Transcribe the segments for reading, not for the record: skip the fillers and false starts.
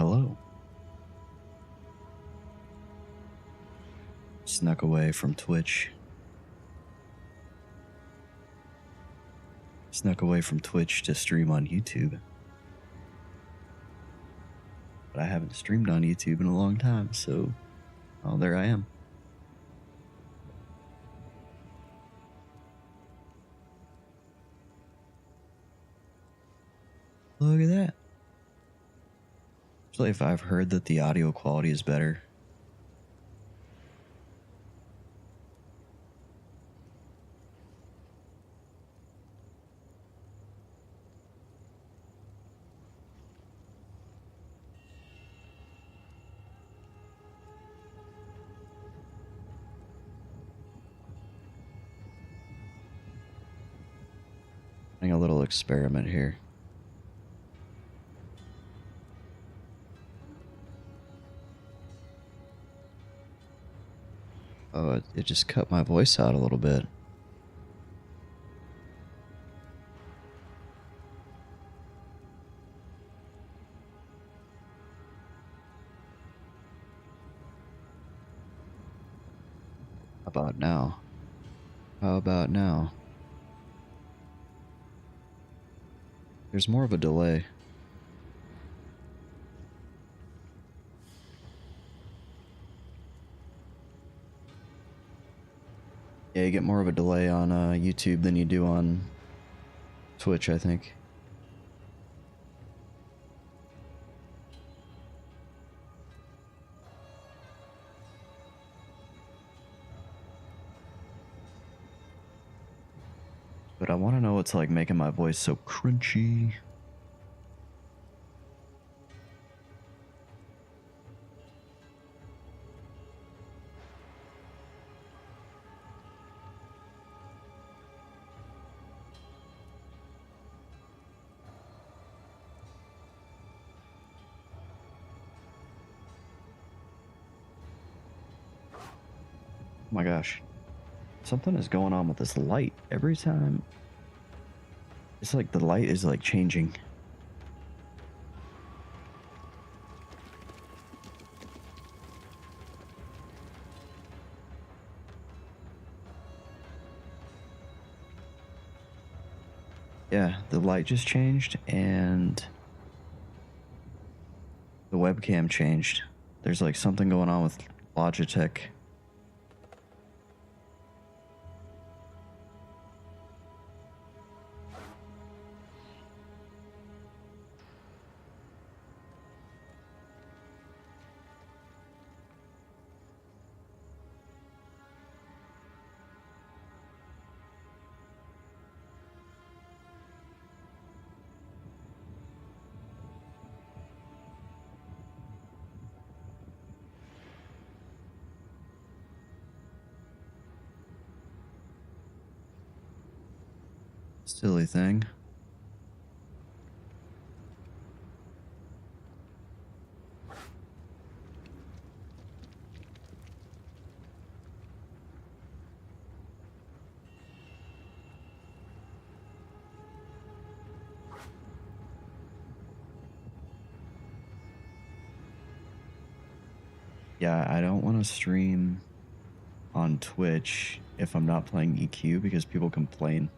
hello. Snuck away from Twitch. Snuck away from Twitch to stream on YouTube. But I haven't streamed on YouTube in a long time, so oh, there I am. Look at that. Especially if I've heard that the audio quality is better. Doing a little experiment here. Oh, it just cut my voice out a little bit. How about now? How about now? There's more of a delay. Yeah, you get more of a delay on YouTube than you do on Twitch, I think. But I want to know what's like making my voice so crunchy. Oh my gosh. Something is going on with this light. Every time, it's like the light is like changing. Yeah, the light just changed and the webcam changed. There's like something going on with Logitech. Silly thing. Yeah, I don't want to stream on Twitch if I'm not playing EQ because people complain.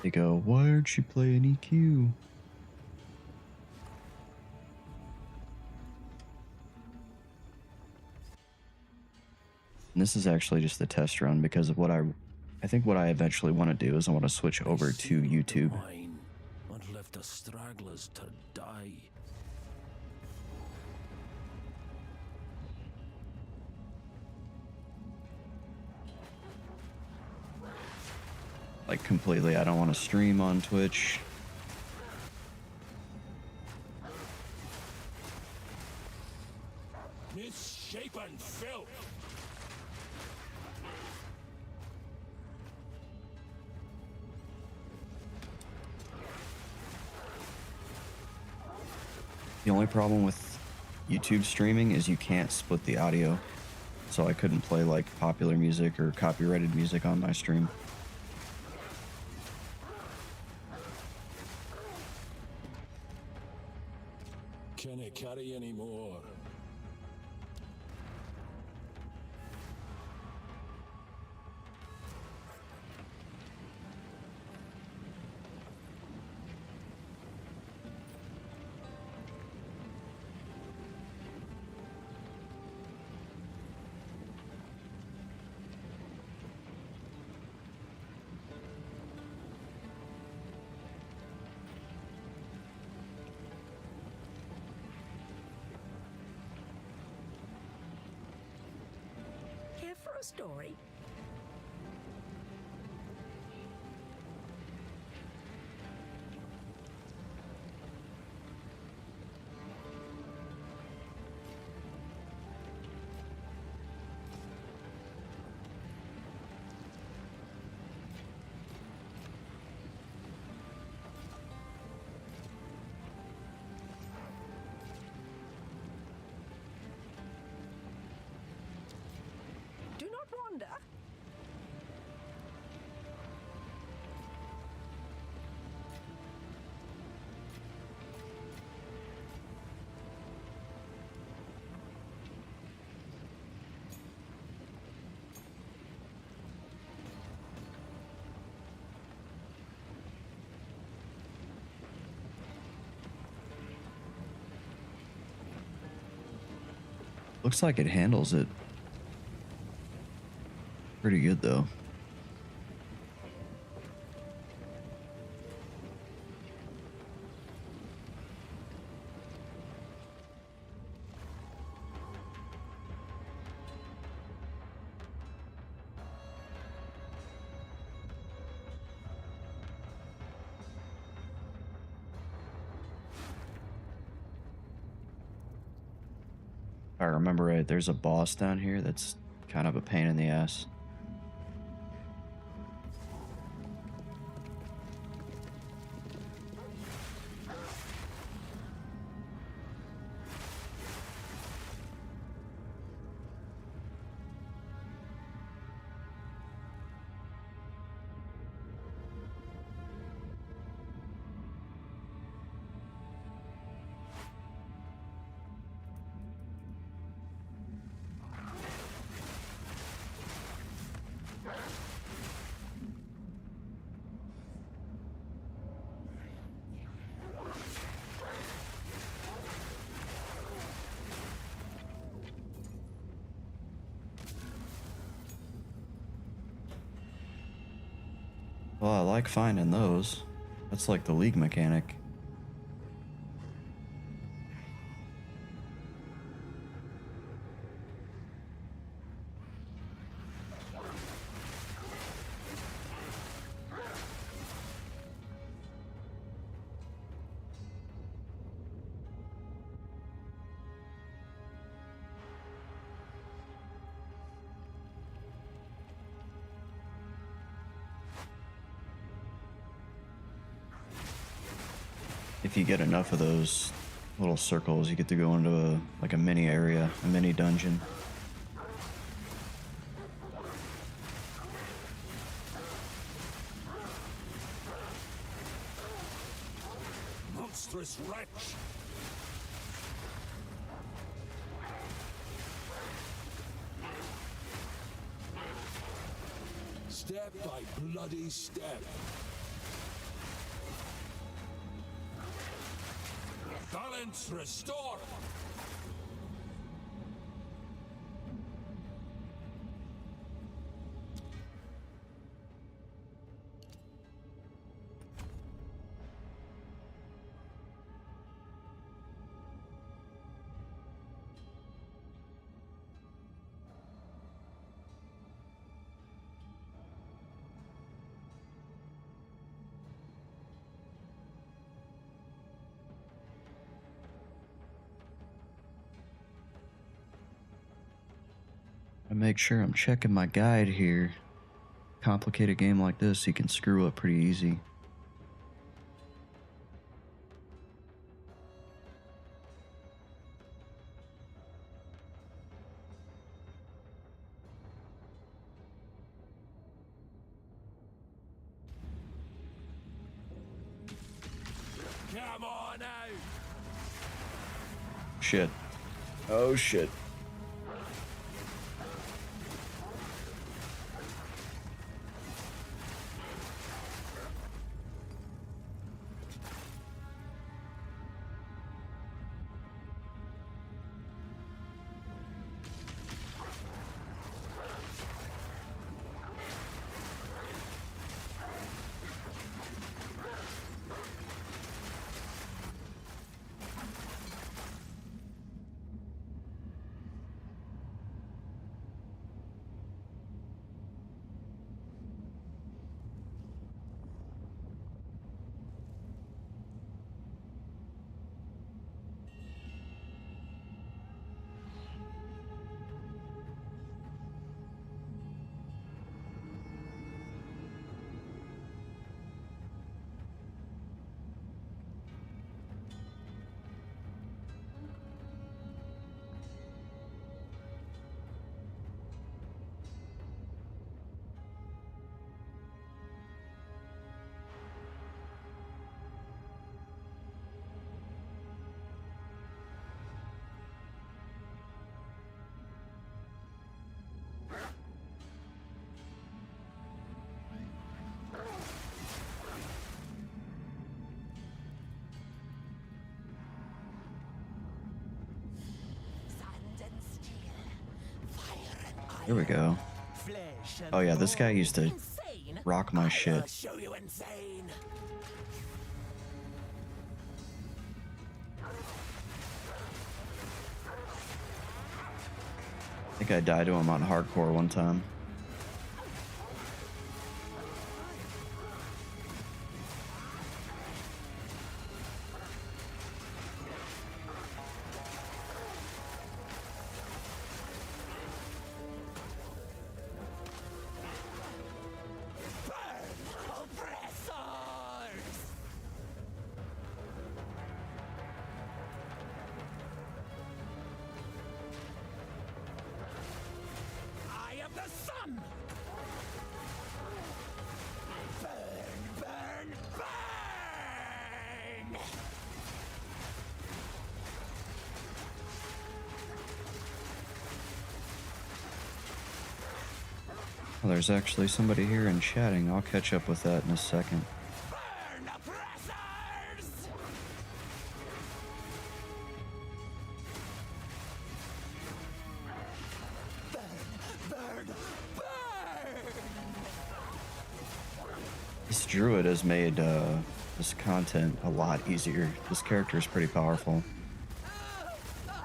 They go, why aren't you playing EQ? And this is actually just the test run because of what I think what I eventually want to do is I want to switch over to YouTube. And left the stragglers to die. Like completely, I don't want to stream on Twitch. Misshapen filth. only problem with YouTube streaming is you can't split the audio. So I couldn't play like popular music or copyrighted music on my stream. Can it carry any more? Care for a story? Do not wander. Looks like it handles it pretty good though. If I remember right, there's a boss down here that's kind of a pain in the ass. Well, I like finding those. That's like the League mechanic. If you get enough of those little circles, you get to go into a mini area, a mini dungeon. Monstrous wretch! Step by bloody step. Balance restored! I make sure I'm checking my guide here. Complicated game like this, you can screw up pretty easy. Come on out. Shit. Oh shit. There we go. Oh yeah, this guy used to Insane. rock my shit. I'll show you insane. I think I died to him on hardcore one time. I am the sun! Burn, burn, burn! Well, there's actually somebody here and chatting. I'll catch up with that in a second. Burn, oppressors! Burn, burn! This druid has made this content a lot easier. This character is pretty powerful.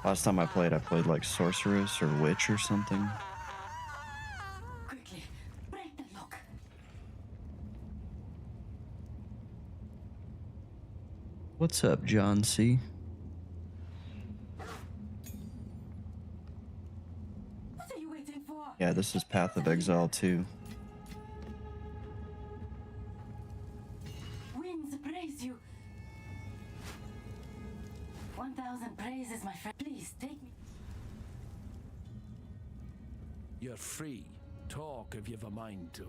Last time I played like sorceress or witch or something. Quickly, break the lock. What's up, John C? What are you waiting for? Yeah, this is Path of Exile 2. Winds praise you. 1,000 praises, my friend. Please take me. You're free. Talk if you've a mind to.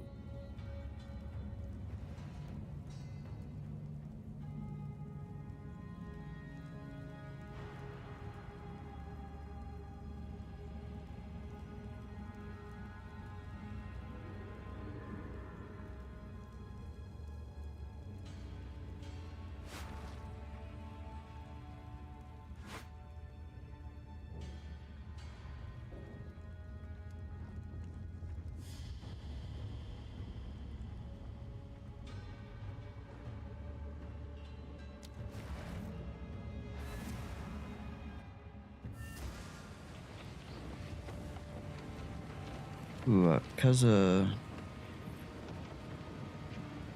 Ooh,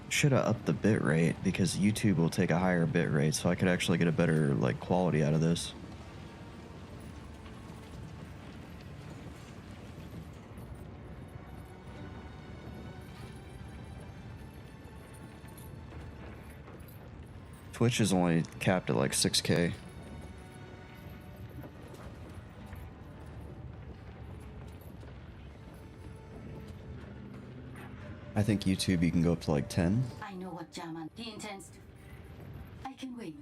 should have upped the bit rate because YouTube will take a higher bit rate, so I could actually get a better like quality out of this. Twitch is only capped at like 6K. I think YouTube you can go up to like 10. I know what Jaman he intends to. I can wait.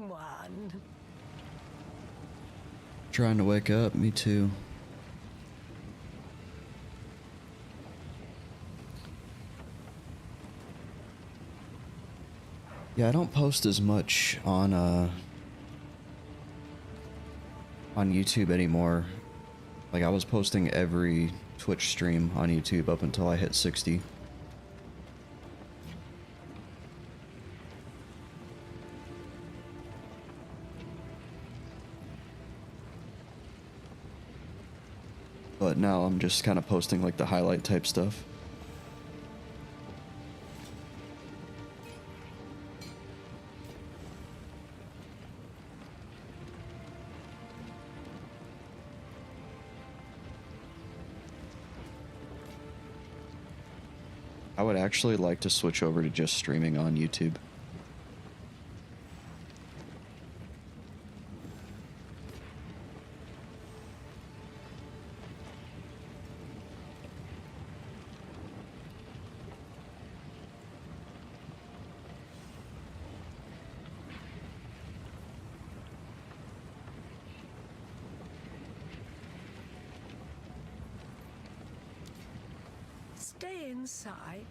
one. Trying to wake up, me too. Yeah, I don't post as much on YouTube anymore. Like, I was posting every Twitch stream on YouTube up until I hit 60. But now I'm just kind of posting like the highlight type stuff. I would actually like to switch over to just streaming on YouTube. Stay inside.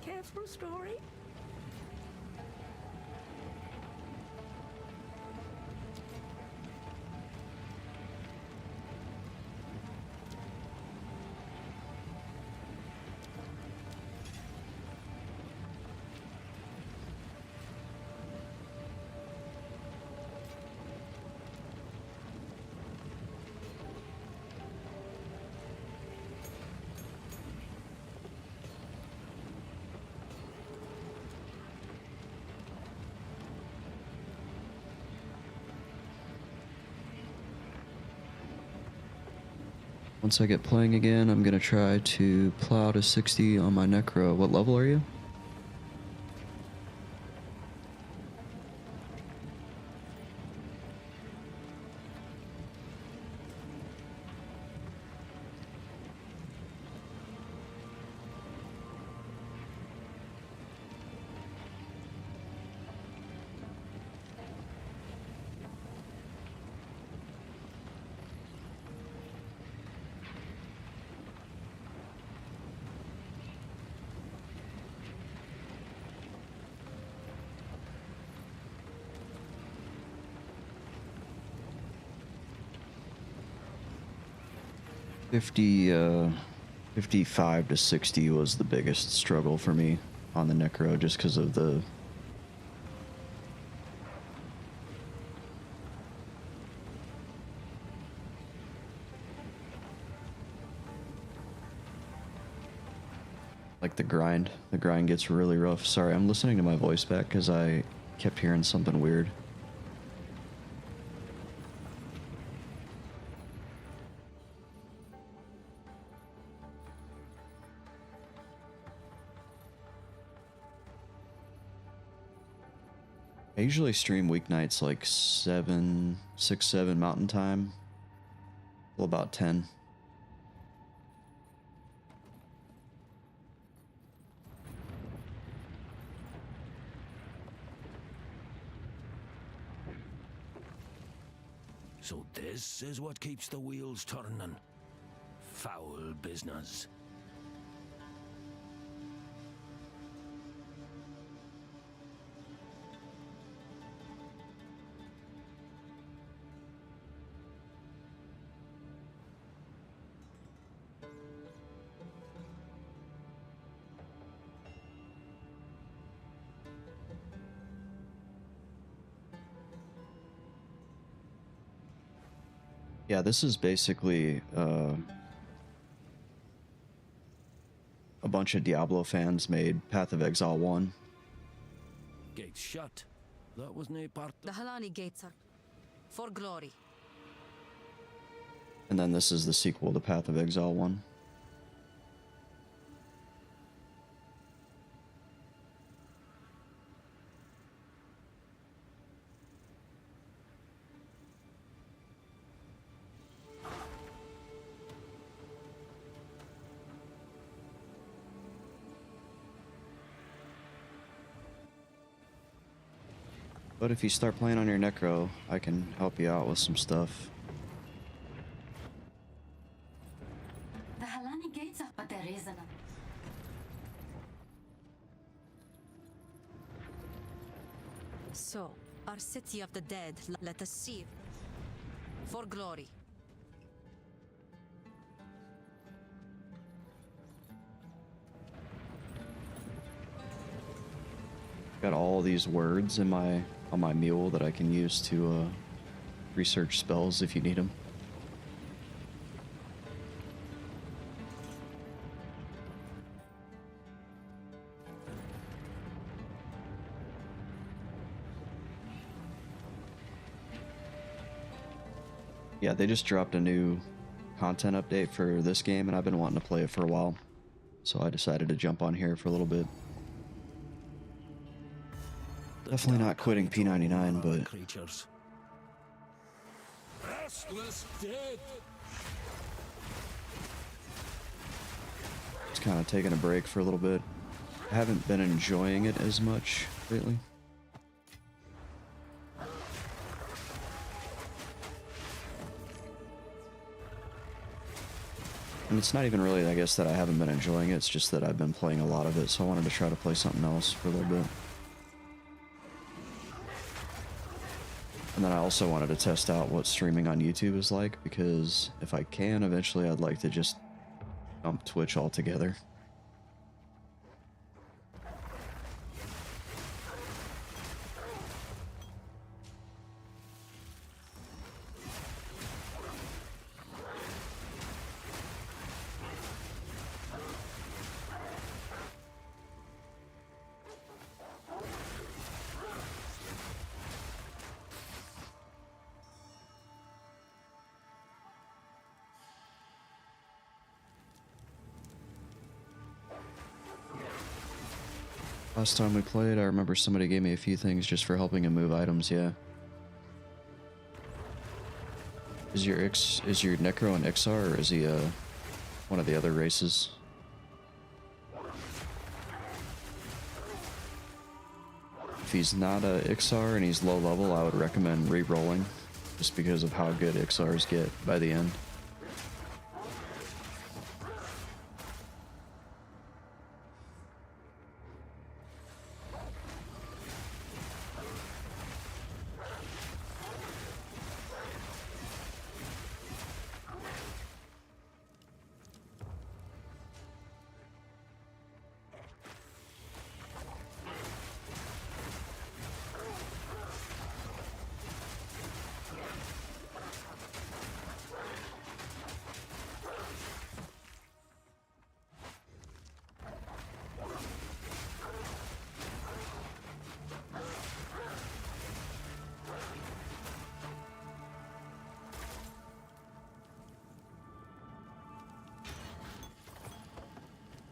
Care for a story? Once I get playing again, I'm gonna try to plow to 60 on my Necro. What level are you? Fifty, 55 to 60 was the biggest struggle for me on the Necro, just because of the like the grind. The grind gets really rough. Sorry, I'm listening to my voice back because I kept hearing something weird. I usually stream weeknights like 6, 7 Mountain Time. Well, about 10. So this is what keeps the wheels turning. Foul business. Yeah, this is basically a bunch of Diablo fans made Path of Exile 1. Gates shut. That was no part The Halali gates are for glory. And then this is the sequel to Path of Exile 1. But if you start playing on your Necro, I can help you out with some stuff. The Halani gates up, but there is another. So, our city of the dead, let us see. For glory. Got all these words in my on my mule that I can use to research spells if you need them. Yeah, they just dropped a new content update for this game, and I've been wanting to play it for a while. So I decided to jump on here for a little bit. Definitely not quitting P99, but creatures. Restless dead. just kind of taking a break for a little bit. I haven't been enjoying it as much lately. And it's not even really, I guess, that I haven't been enjoying it, it's just that I've been playing a lot of it, so I wanted to try to play something else for a little bit. And then I also wanted to test out what streaming on YouTube is like, because if I can, eventually I'd like to just dump Twitch altogether. Last time we played, I remember somebody gave me a few things just for helping him move items, yeah. Is your Necro an XR, or is he one of the other races? If he's not a XR and he's low level, I would recommend re-rolling, just because of how good XRs get by the end.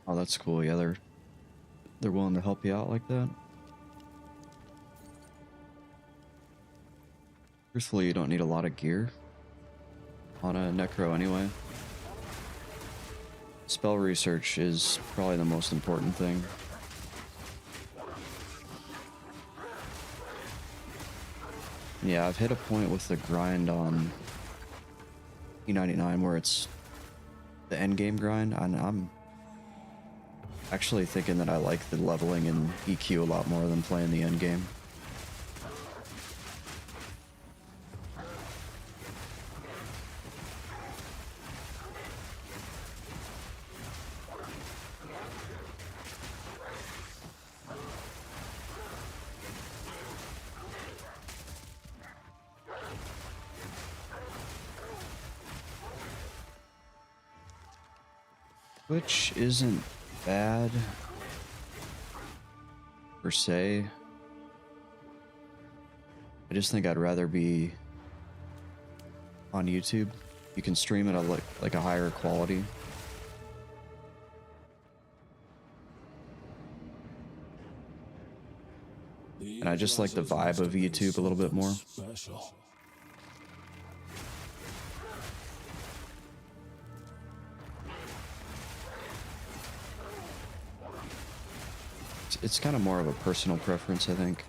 Oh, that's cool. Yeah, they're willing to help you out like that. Truthfully, you don't need a lot of gear on a Necro anyway. Spell research is probably the most important thing. Yeah, I've hit a point with the grind on E99 where it's the end game grind, and I'm actually thinking that I like the leveling in EQ a lot more than playing the end game. Which isn't bad per se. I just think I'd rather be on YouTube. You can stream it at like a higher quality. And I just like the vibe of YouTube a little bit more. Special. It's kind of more of a personal preference, I think.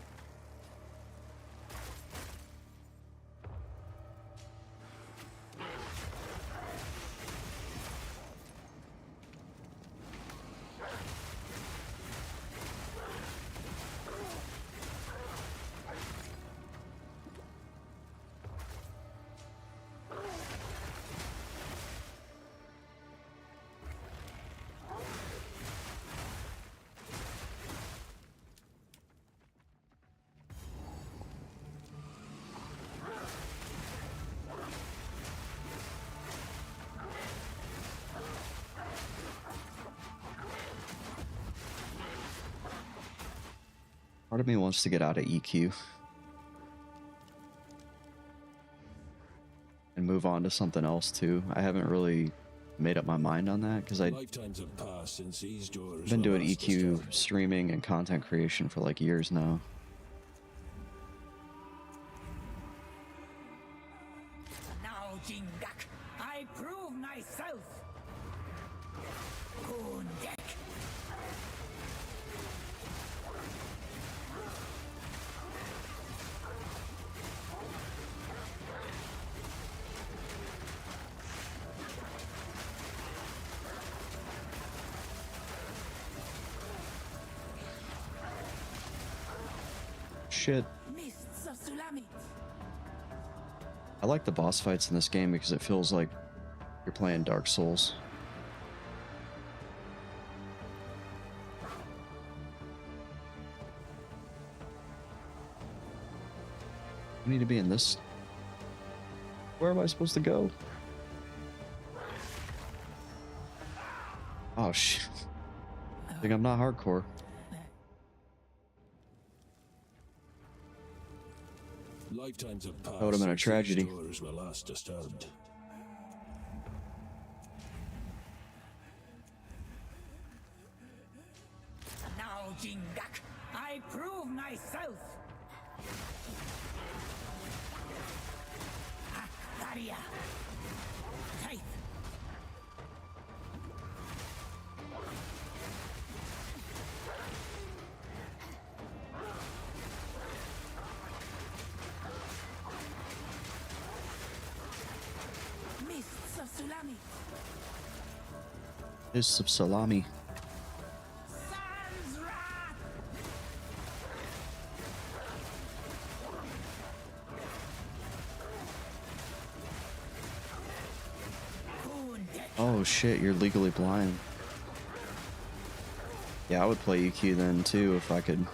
Part of me wants to get out of EQ and move on to something else too. I haven't really made up my mind on that because I've Lifetimes have passed since these doors been were doing last EQ disturbed. streaming and content creation for like years now. Now, Jingak, I prove myself. Kundek. Shit. Mists of Sulamit. I like the boss fights in this game because it feels like you're playing Dark Souls. I need to be in this. Where am I supposed to go? Oh shit. I think I'm not hardcore. Lifetimes have passed That would have been a since tragedy. these doors were last disturbed. Now, Jingak, I prove myself. Daria. Faith. Mists of Sulamit. There's some salami. Sans wrath. Kundek. Oh shit, you're legally blind. Yeah, I would play EQ then too if I could.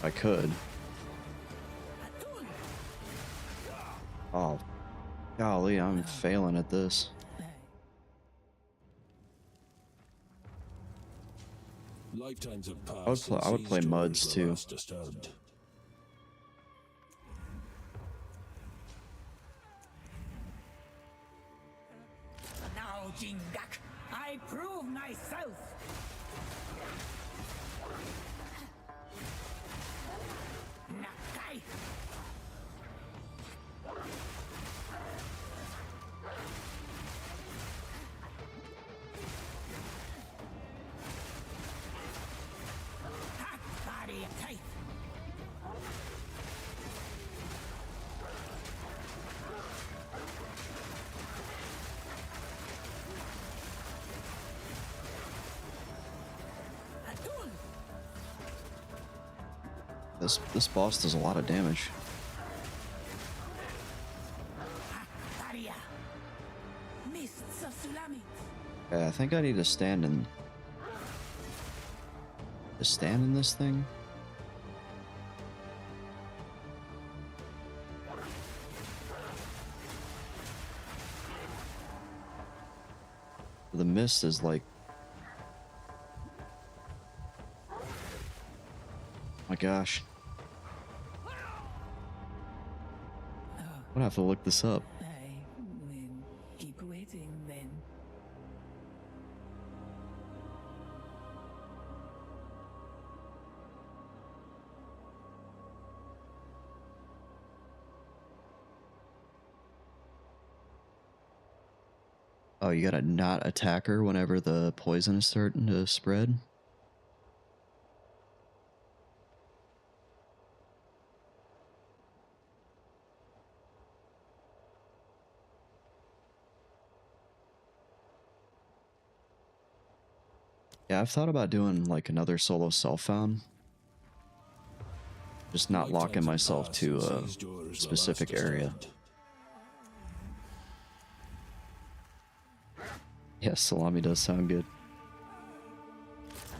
I could. Atul. Oh, golly, I'm failing at this. Lifetimes have passed I would since play these Muds, doors were too. last disturbed. Now, Jingak, I prove myself. Nakai. Daria. Faith. Atul. This boss does a lot of damage. Daria. Mists of Sulamit. Yeah, I think I need to stand in. To stand in this thing? The mist is like. My gosh. I'm gonna have to look this up. I will keep waiting then. Oh, you gotta not attack her whenever the poison is starting to spread? Yeah, I've thought about doing like another solo self-found. Just not locking Lifetimes have myself passed to since a these doors were specific last area. disturbed. Yes, salami does sound good.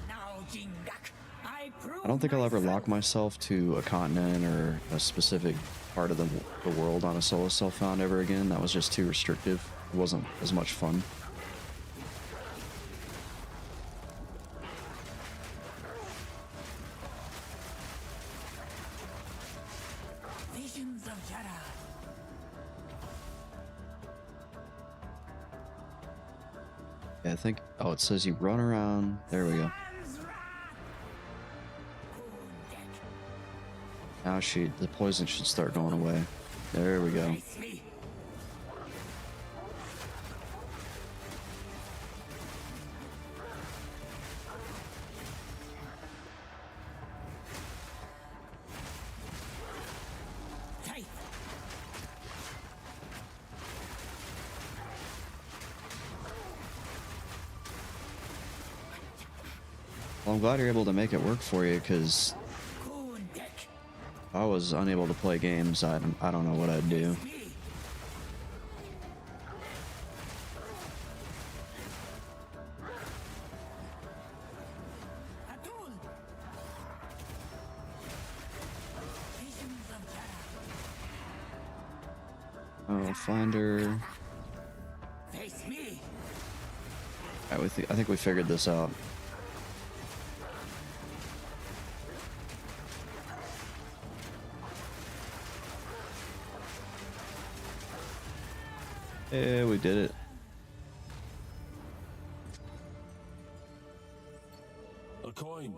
Now, Jingak, I prove I don't think I'll ever lock myself. myself to a continent or a specific part of the world on a solo self-found ever again. That was just too restrictive. It wasn't as much fun. Yeah, I think. Oh, it says you run around. There we go. Now the poison should start going away. There we go. Face me. Tight. Well, I'm glad you're able to make it work for you, because Kundek. if I was unable to play games, I don't know what I'd do. Me. Atul. Visions of Terra. Oh, finder. Face me. Alright, I think we figured this out. Yeah, we did it. A coin.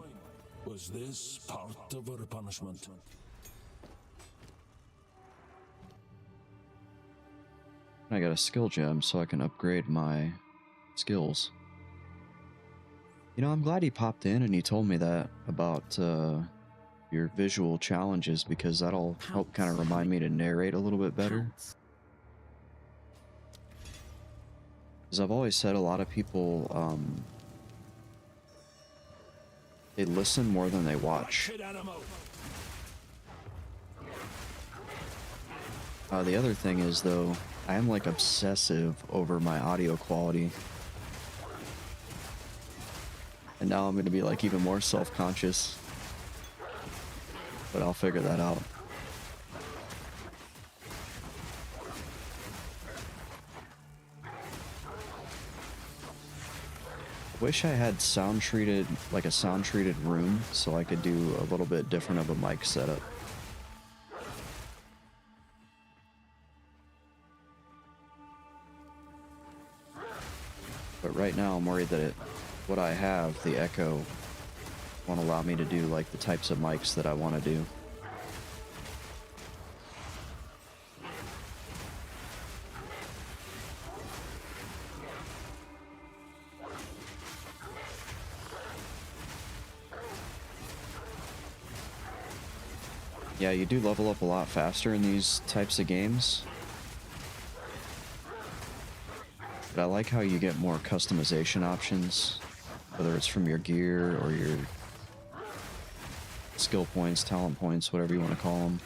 Was this part of our punishment? I got a skill gem so I can upgrade my skills. You know, I'm glad he popped in and he told me that about your visual challenges, because that'll help kind of remind me to narrate a little bit better. Because I've always said a lot of people, they listen more than they watch. The other thing is, though, I am like obsessive over my audio quality. And now I'm going to be like even more self-conscious. But I'll figure that out. Wish I had sound treated, like a sound treated room, so I could do a little bit different of a mic setup. But right now I'm worried that what I have, the echo, won't allow me to do like the types of mics that I want to do. Yeah, you do level up a lot faster in these types of games. But I like how you get more customization options, whether it's from your gear or your skill points, talent points, whatever you want to call them.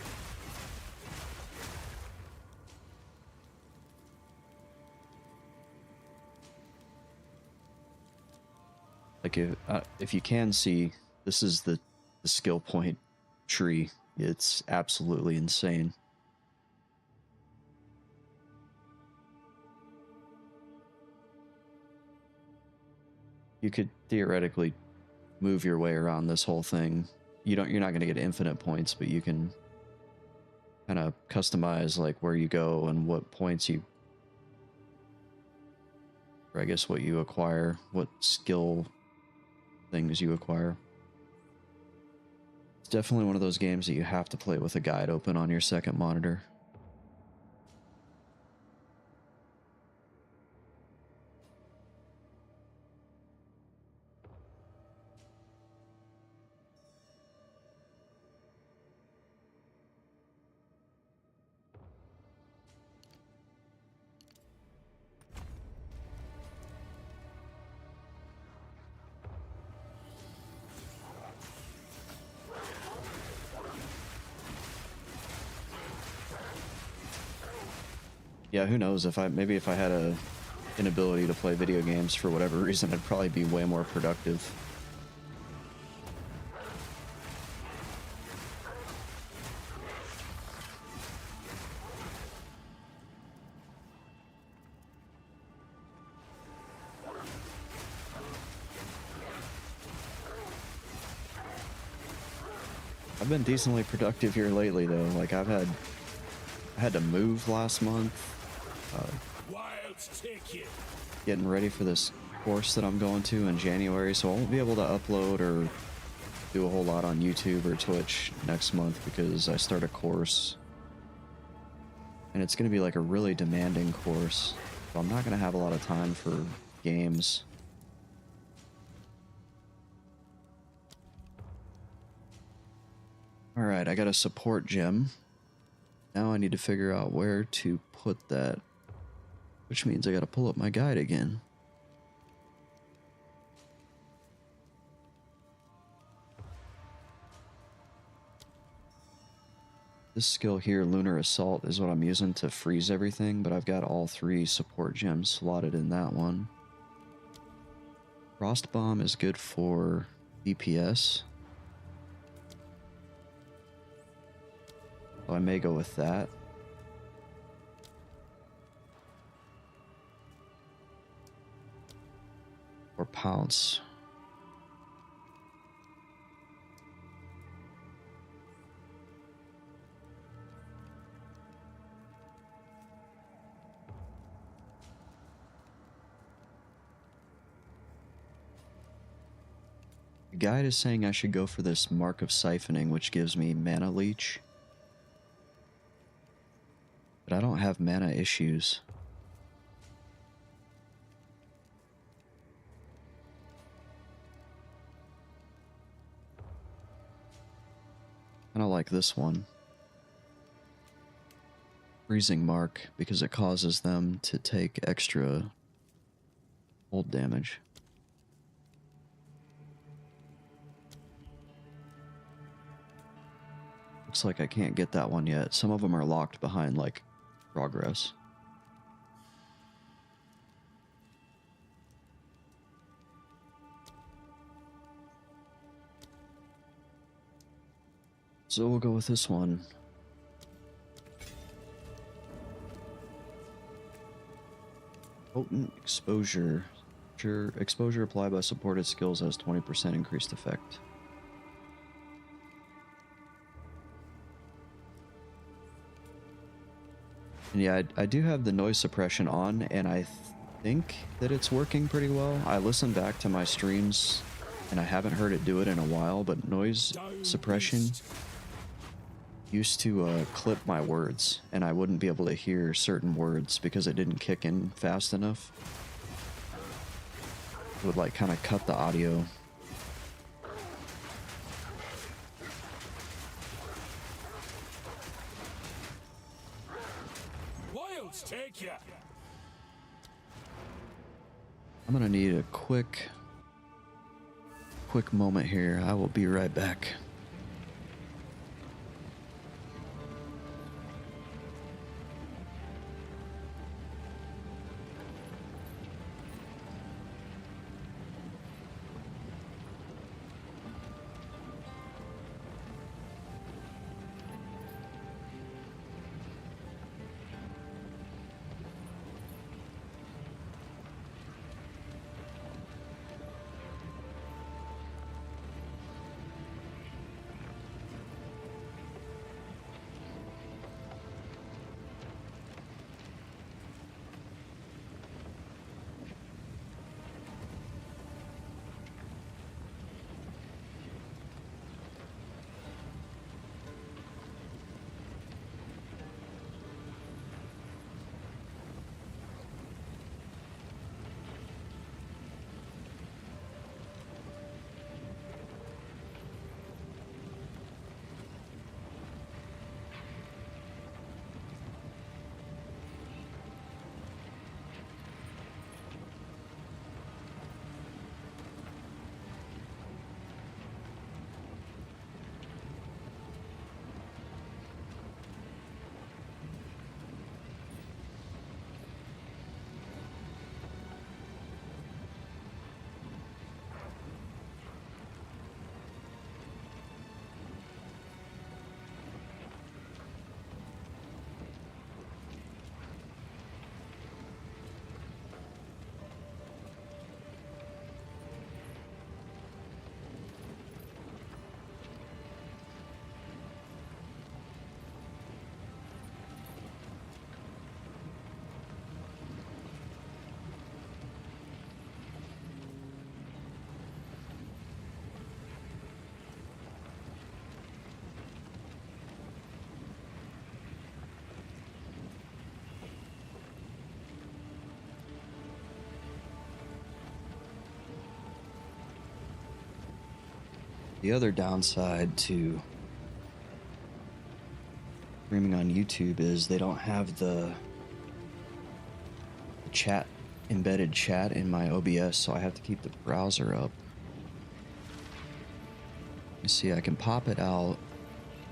Like if you can see, this is the skill point tree. It's absolutely insane. You could theoretically move your way around this whole thing. You're not going to get infinite points, but you can kind of customize like where you go and what points you, or I guess what you acquire, what skill things you acquire. It's definitely one of those games that you have to play with a guide open on your second monitor. Yeah, who knows, maybe if I had an inability to play video games for whatever reason, I'd probably be way more productive. I've been decently productive here lately, though. Like I had to move last month. Wilds take you. Getting ready for this course that I'm going to in January, so I won't be able to upload or do a whole lot on YouTube or Twitch next month because I start a course. And it's going to be like a really demanding course, so I'm not going to have a lot of time for games. Alright, I got a support gem. Now I need to figure out where to put that, which means I got to pull up my guide again. This skill here, Lunar Assault, is what I'm using to freeze everything, but I've got all 3 support gems slotted in that one. Frost Bomb is good for DPS. So I may go with that. Or Pounce. The guide is saying I should go for this Mark of Siphoning, which gives me mana leech. But I don't have mana issues. Kinda like this one. Freezing Mark, because it causes them to take extra cold damage. Looks like I can't get that one yet. Some of them are locked behind, like, progress. So we'll go with this one. Potent Exposure. Exposure applied by supported skills has 20% increased effect. And yeah, I do have the noise suppression on, and I think that it's working pretty well. I listened back to my streams, and I haven't heard it do it in a while, but noise suppression used to clip my words, and I wouldn't be able to hear certain words because it didn't kick in fast enough. It would like kind of cut the audio. Wilds take ya. I'm gonna need a quick moment here. I will be right back. The other downside to streaming on YouTube is they don't have the chat, embedded chat in my OBS, so I have to keep the browser up. You see, I can pop it out.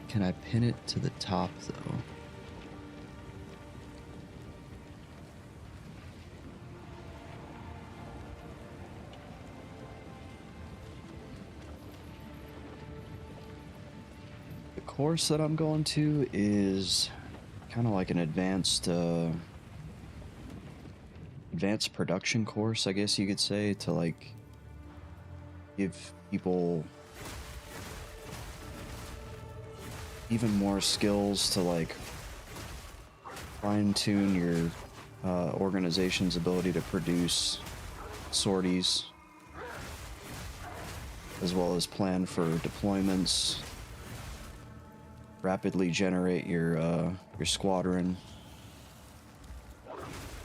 Can I pin it to the top though? The course that I'm going to is kind of like an advanced production course, I guess you could say, to like give people even more skills to like fine-tune your organization's ability to produce sorties, as well as plan for deployments, rapidly generate your squadron.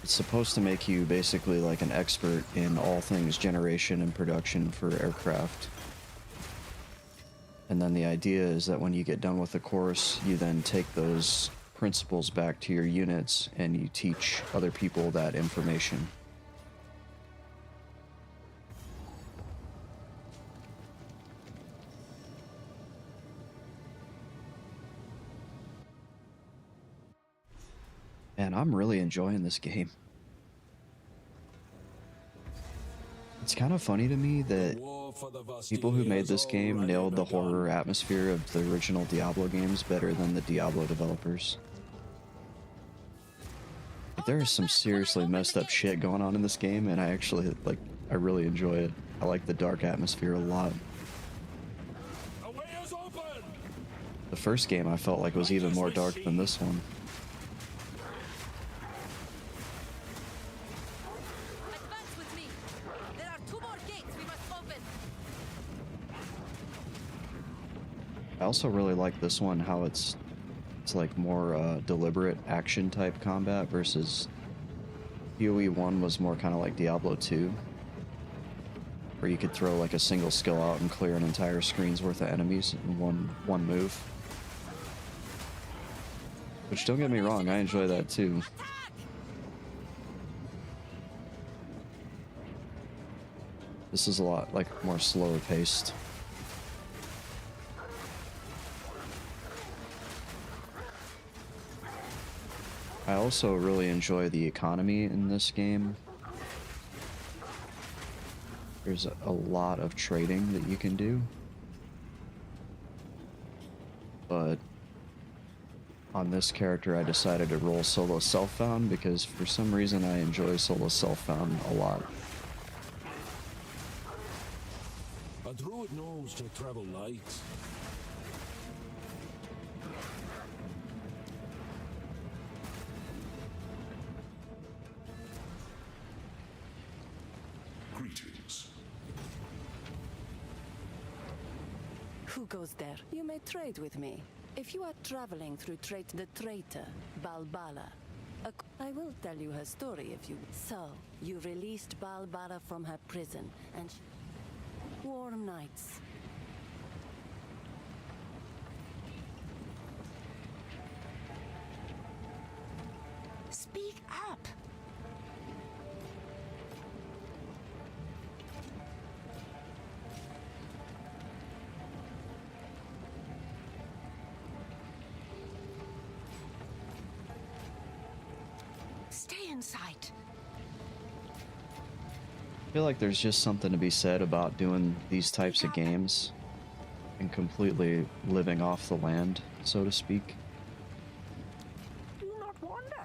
It's supposed to make you basically like an expert in all things generation and production for aircraft. And then the idea is that when you get done with the course, you then take those principles back to your units and you teach other people that information. And I'm really enjoying this game. It's kind of funny to me that people who made this game nailed the horror atmosphere of the original Diablo games better than the Diablo developers. Like, there is some seriously messed up shit going on in this game, and I really enjoy it. I like the dark atmosphere a lot. The first game I felt like was even more dark than this one. I also really like this one, how it's like more deliberate action type combat versus POE 1 was more kind of like Diablo 2, where you could throw like a single skill out and clear an entire screen's worth of enemies in one move. Which, don't get me wrong, I enjoy that too. This is a lot like more slower paced. I also really enjoy the economy in this game. There's a lot of trading that you can do. But on this character I decided to roll solo self-found because for some reason I enjoy solo self-found a lot. A druid knows to travel light. Greetings. Who goes there? You may trade with me. If you are traveling through the traitor, Balbala, I will tell you her story if you... So, you released Balbala from her prison, and... Warm nights. Speak up! Stay inside. I feel like there's just something to be said about doing these types of games and completely living off the land, so to speak. Do not wander.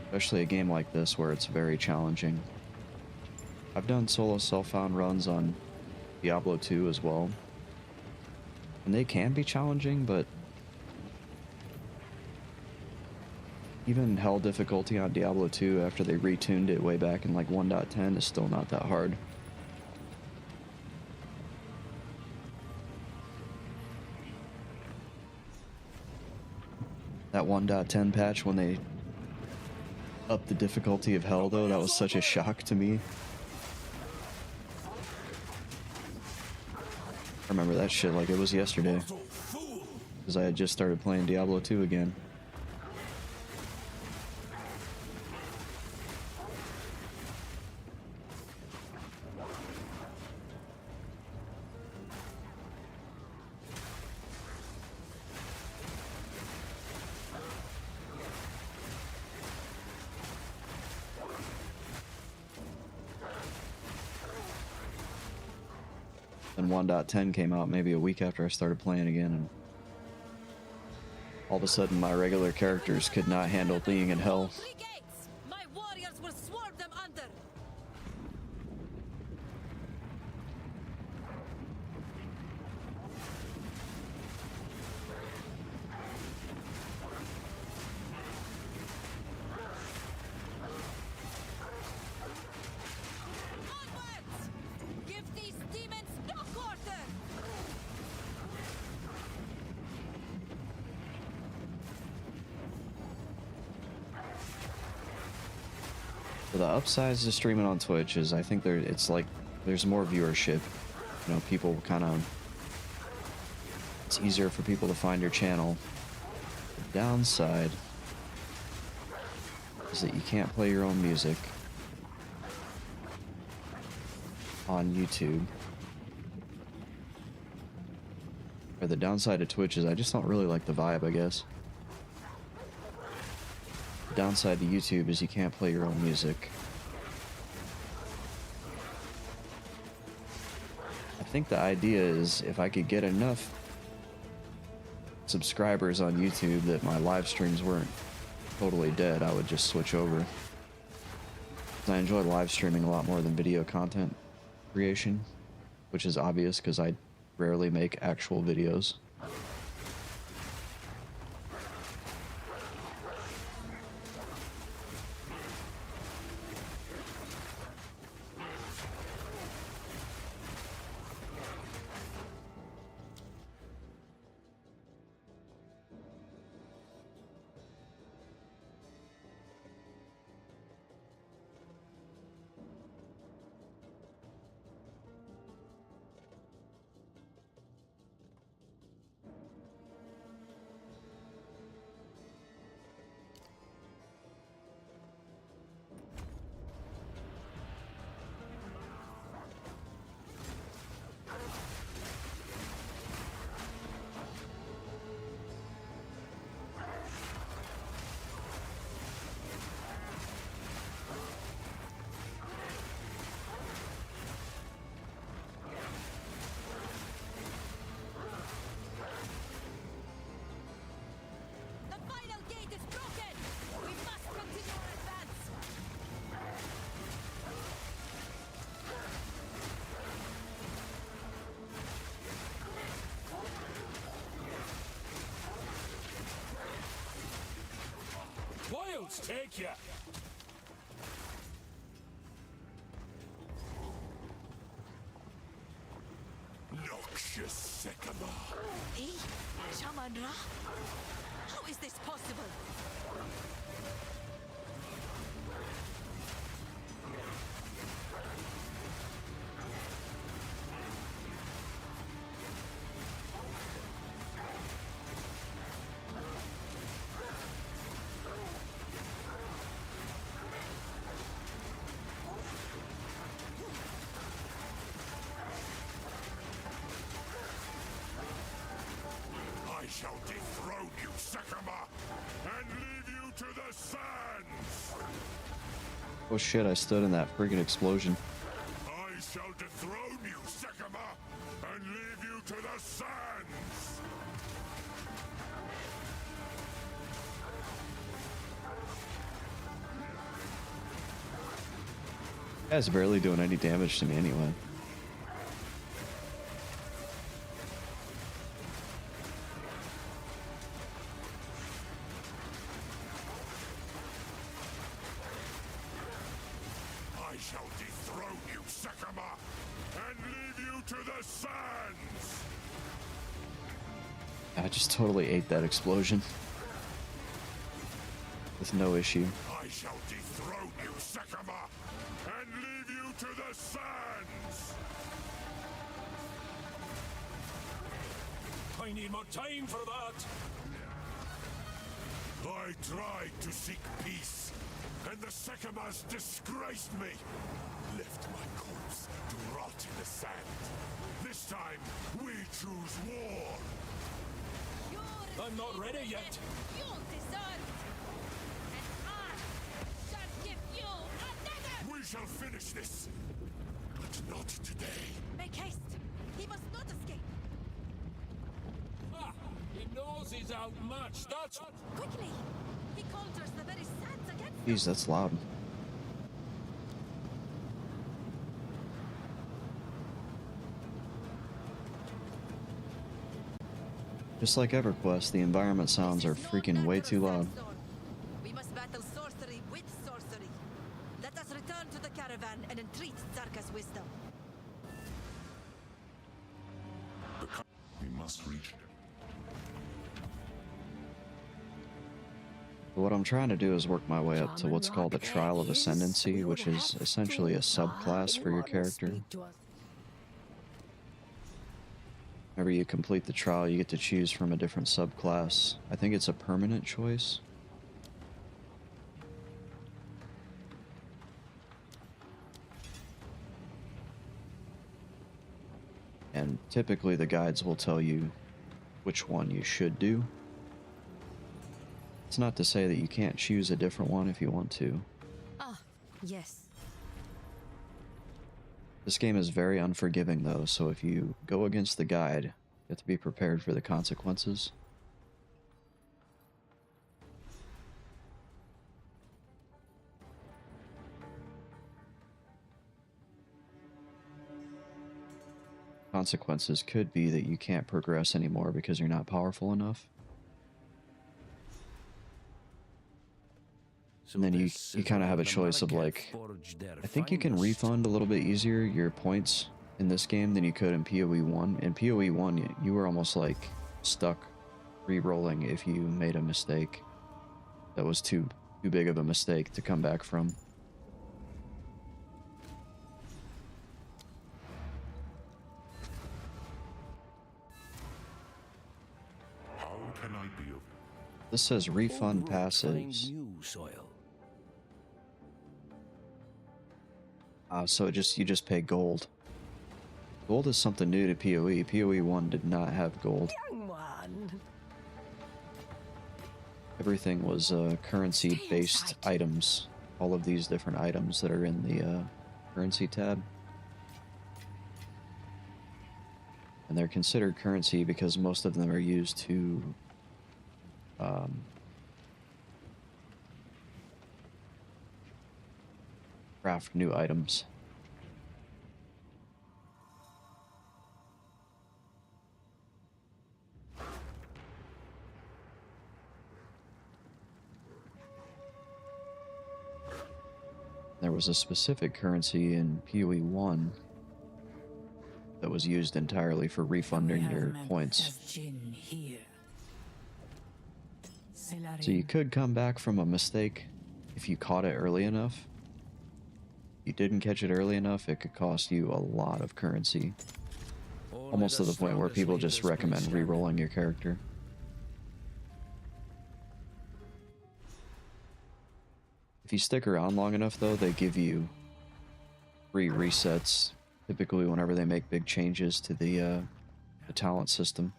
Especially a game like this where it's very challenging. I've done solo self-found runs on Diablo 2 as well. And they can be challenging, but even hell difficulty on Diablo 2 after they retuned it way back in like 1.10 is still not that hard. That 1.10 patch when they upped the difficulty of hell though, that was such a shock to me. I remember that shit like it was yesterday. Because I had just started playing Diablo 2 again. And 1.10 came out maybe a week after I started playing again, and all of a sudden my regular characters could not handle being in hell. Three gates! My warriors will swarm them under! Onwards! Give these demons no quarter! So the upsides to streaming on Twitch is I think it's like there's more viewership. You know, people kind of, it's easier for people to find your channel. The downside is that you can't play your own music on YouTube. Or the downside of Twitch is I just don't really like the vibe, I guess. The downside to YouTube is you can't play your own music. I think the idea is if I could get enough subscribers on YouTube that my live streams weren't totally dead, I would just switch over. 'Cause I enjoy live streaming a lot more than video content creation, which is obvious because I rarely make actual videos. The final gate is broken! We must continue our advance! Wilds take ya! Noxious sycamore. Hey, Shaman Ra? How is this possible? I shall dethrone you, sycamore, and leave you to the sands. Oh shit, I stood in that friggin' explosion. I shall dethrone you, sycamore, and leave you to the sands. Guy's barely doing any damage to me anyway. I shall dethrone you, sycamore, and leave you to the sands. I just totally ate that explosion. With no issue. I shall dethrone you, sycamore, and leave you to the sands. I need more time for that. I tried to seek peace, and the Sekhimas disgraced me. Left my corpse to rot in the sand. This time, we choose war. I'm not ready yet. You deserve it. And I shall give you another. We shall finish this, but not today. Make haste. He must not escape. Ah, he knows he's outmatched. That's... Quickly. He conjures the very sands against Jeez, that's loud. Just like EverQuest, the environment sounds are freaking way too loud. We must battle sorcery with sorcery. Let us return to the caravan and entreat Zarka's wisdom. We must reach him. But what I'm trying to do is work my way up to what's called the Trial of Ascendancy, which is essentially a subclass for your character. Whenever you complete the trial, you get to choose from a different subclass. I think it's a permanent choice. And typically the guides will tell you which one you should do. It's not to say that you can't choose a different one if you want to. Ah, yes. This game is very unforgiving though, so if you go against the guide, you have to be prepared for the consequences. Consequences could be that you can't progress anymore because you're not powerful enough. And then you kind of have a choice of like, I think you can refund a little bit easier your points in this game than you could in POE 1. In POE 1, you were almost like stuck re-rolling if you made a mistake that was too big of a mistake to come back from. How can I be of... This says refund Old rock find passives. new soil. So you just pay gold. Gold is something new to PoE. PoE 1 did not have gold. Young one. Everything was currency-based items. All of these different items that are in the currency tab. And they're considered currency because most of them are used to craft new items. There was a specific currency in PoE 1 that was used entirely for refunding your points. So you could come back from a mistake if you caught it early enough. If you didn't catch it early enough, it could cost you a lot of currency. Almost to the point where people just recommend re-rolling your character. If you stick around long enough though, they give you free resets, typically whenever they make big changes to the talent system.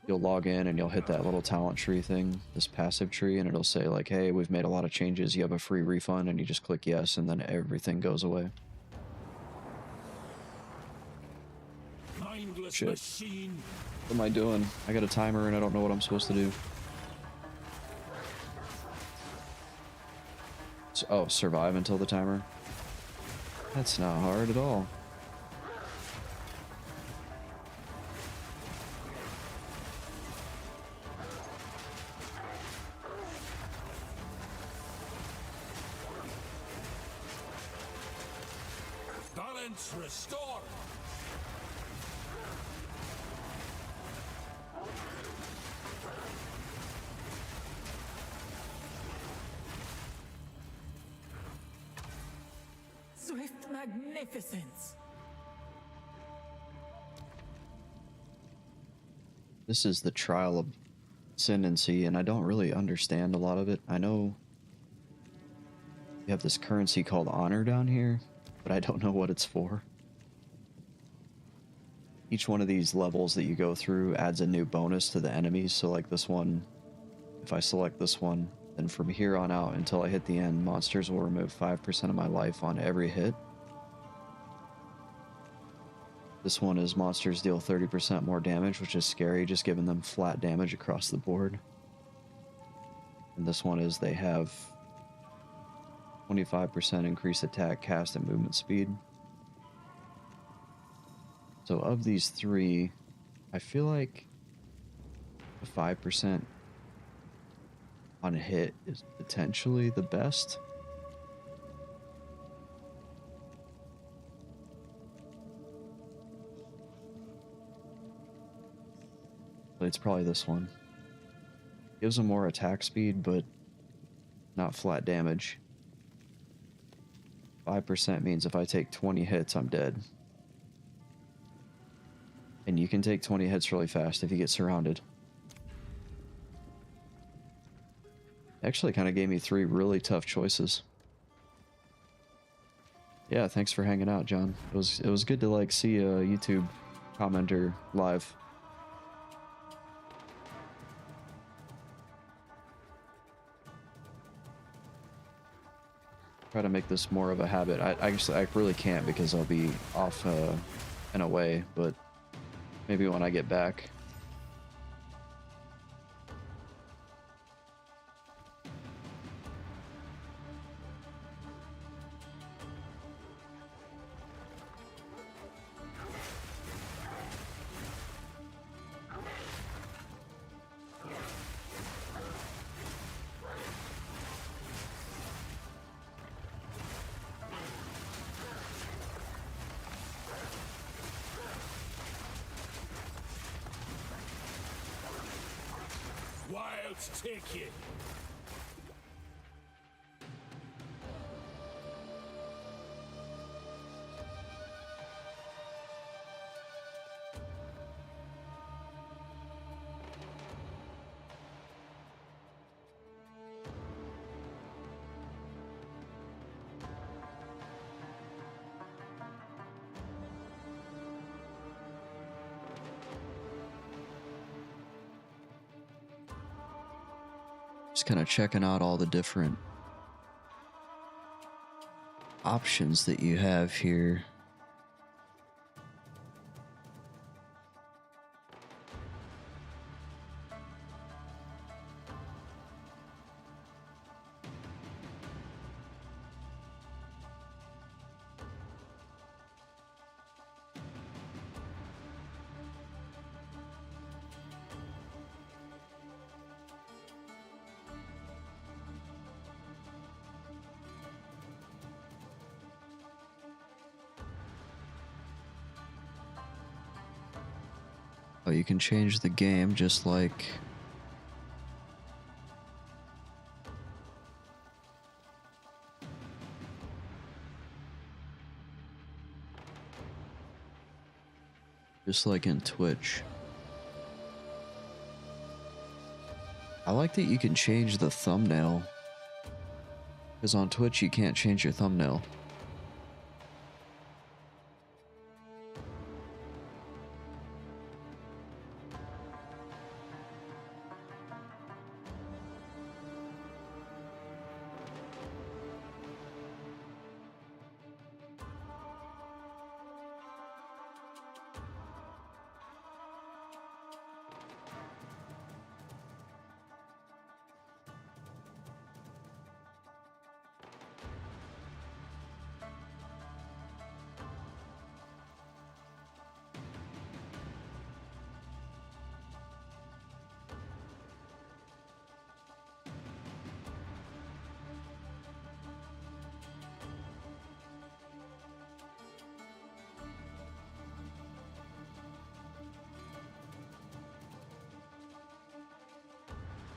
You'll log in and you'll hit that little talent tree thing, this passive tree, and it'll say like, hey, we've made a lot of changes, you have a free refund, and you just click yes, and then everything goes away. Mindless Shit. machine. What am I doing? I got a timer and I don't know what I'm supposed to do. Oh, survive until the timer? That's not hard at all. Balance restored. Swift magnificence. This is the trial of ascendancy, and I don't really understand a lot of it. I know you have this currency called honor down here, but I don't know what it's for. Each one of these levels that you go through adds a new bonus to the enemies, so like this one, if I select this one, then from here on out until I hit the end, monsters will remove 5% of my life on every hit. This one is monsters deal 30% more damage, which is scary, just giving them flat damage across the board. And this one is they have 25% increased attack, cast, and movement speed. So of these three, I feel like the 5% on a hit is potentially the best. But it's probably this one. Gives them more attack speed, but not flat damage. 5% means if I take 20 hits, I'm dead. And you can take 20 hits really fast if you get surrounded. Actually kind of gave me 3 really tough choices. Yeah, thanks for hanging out, John. It was good to like see a YouTube commenter live. Try to make this more of a habit. I really can't because I'll be off and away, but maybe when I get back. Wilds take you. Just kind of checking out all the different options that you have here. Oh, you can change the game just like in Twitch. I like that you can change the thumbnail, because on Twitch you can't change your thumbnail.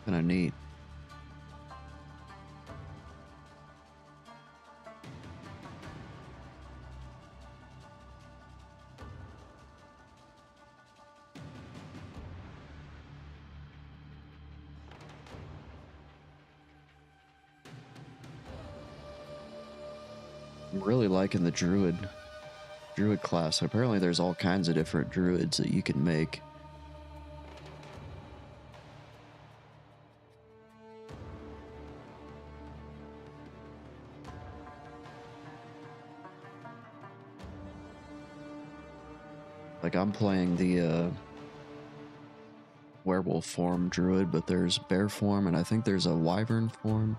Kinda neat. I'm really liking the druid class. Apparently there's all kinds of different druids that you can make. Like I'm playing the werewolf form druid, but there's bear form and I think there's a wyvern form.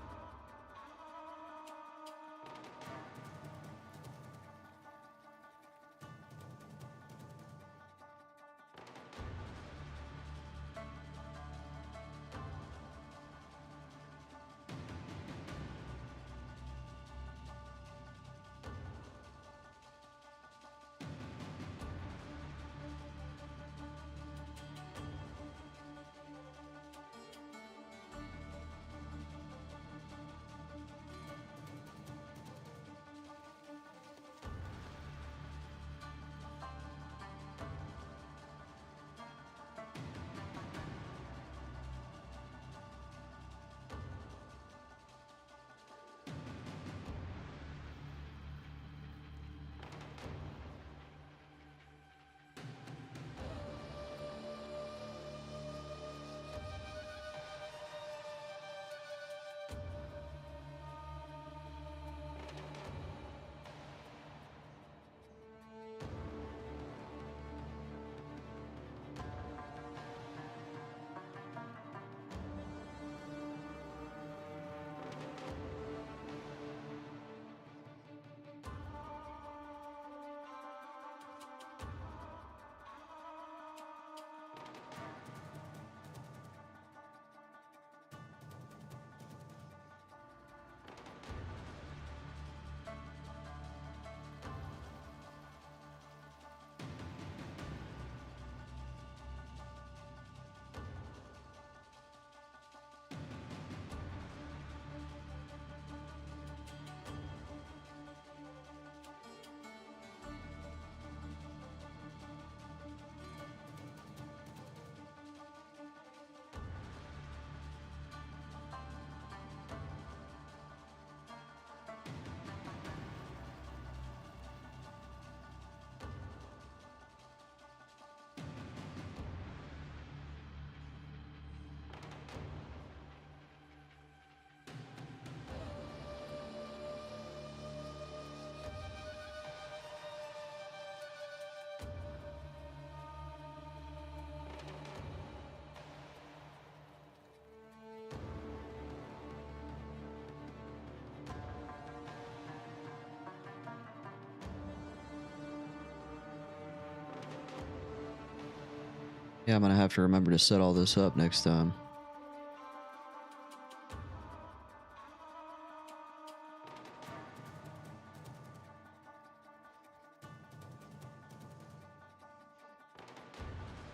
Yeah, I'm gonna have to remember to set all this up next time.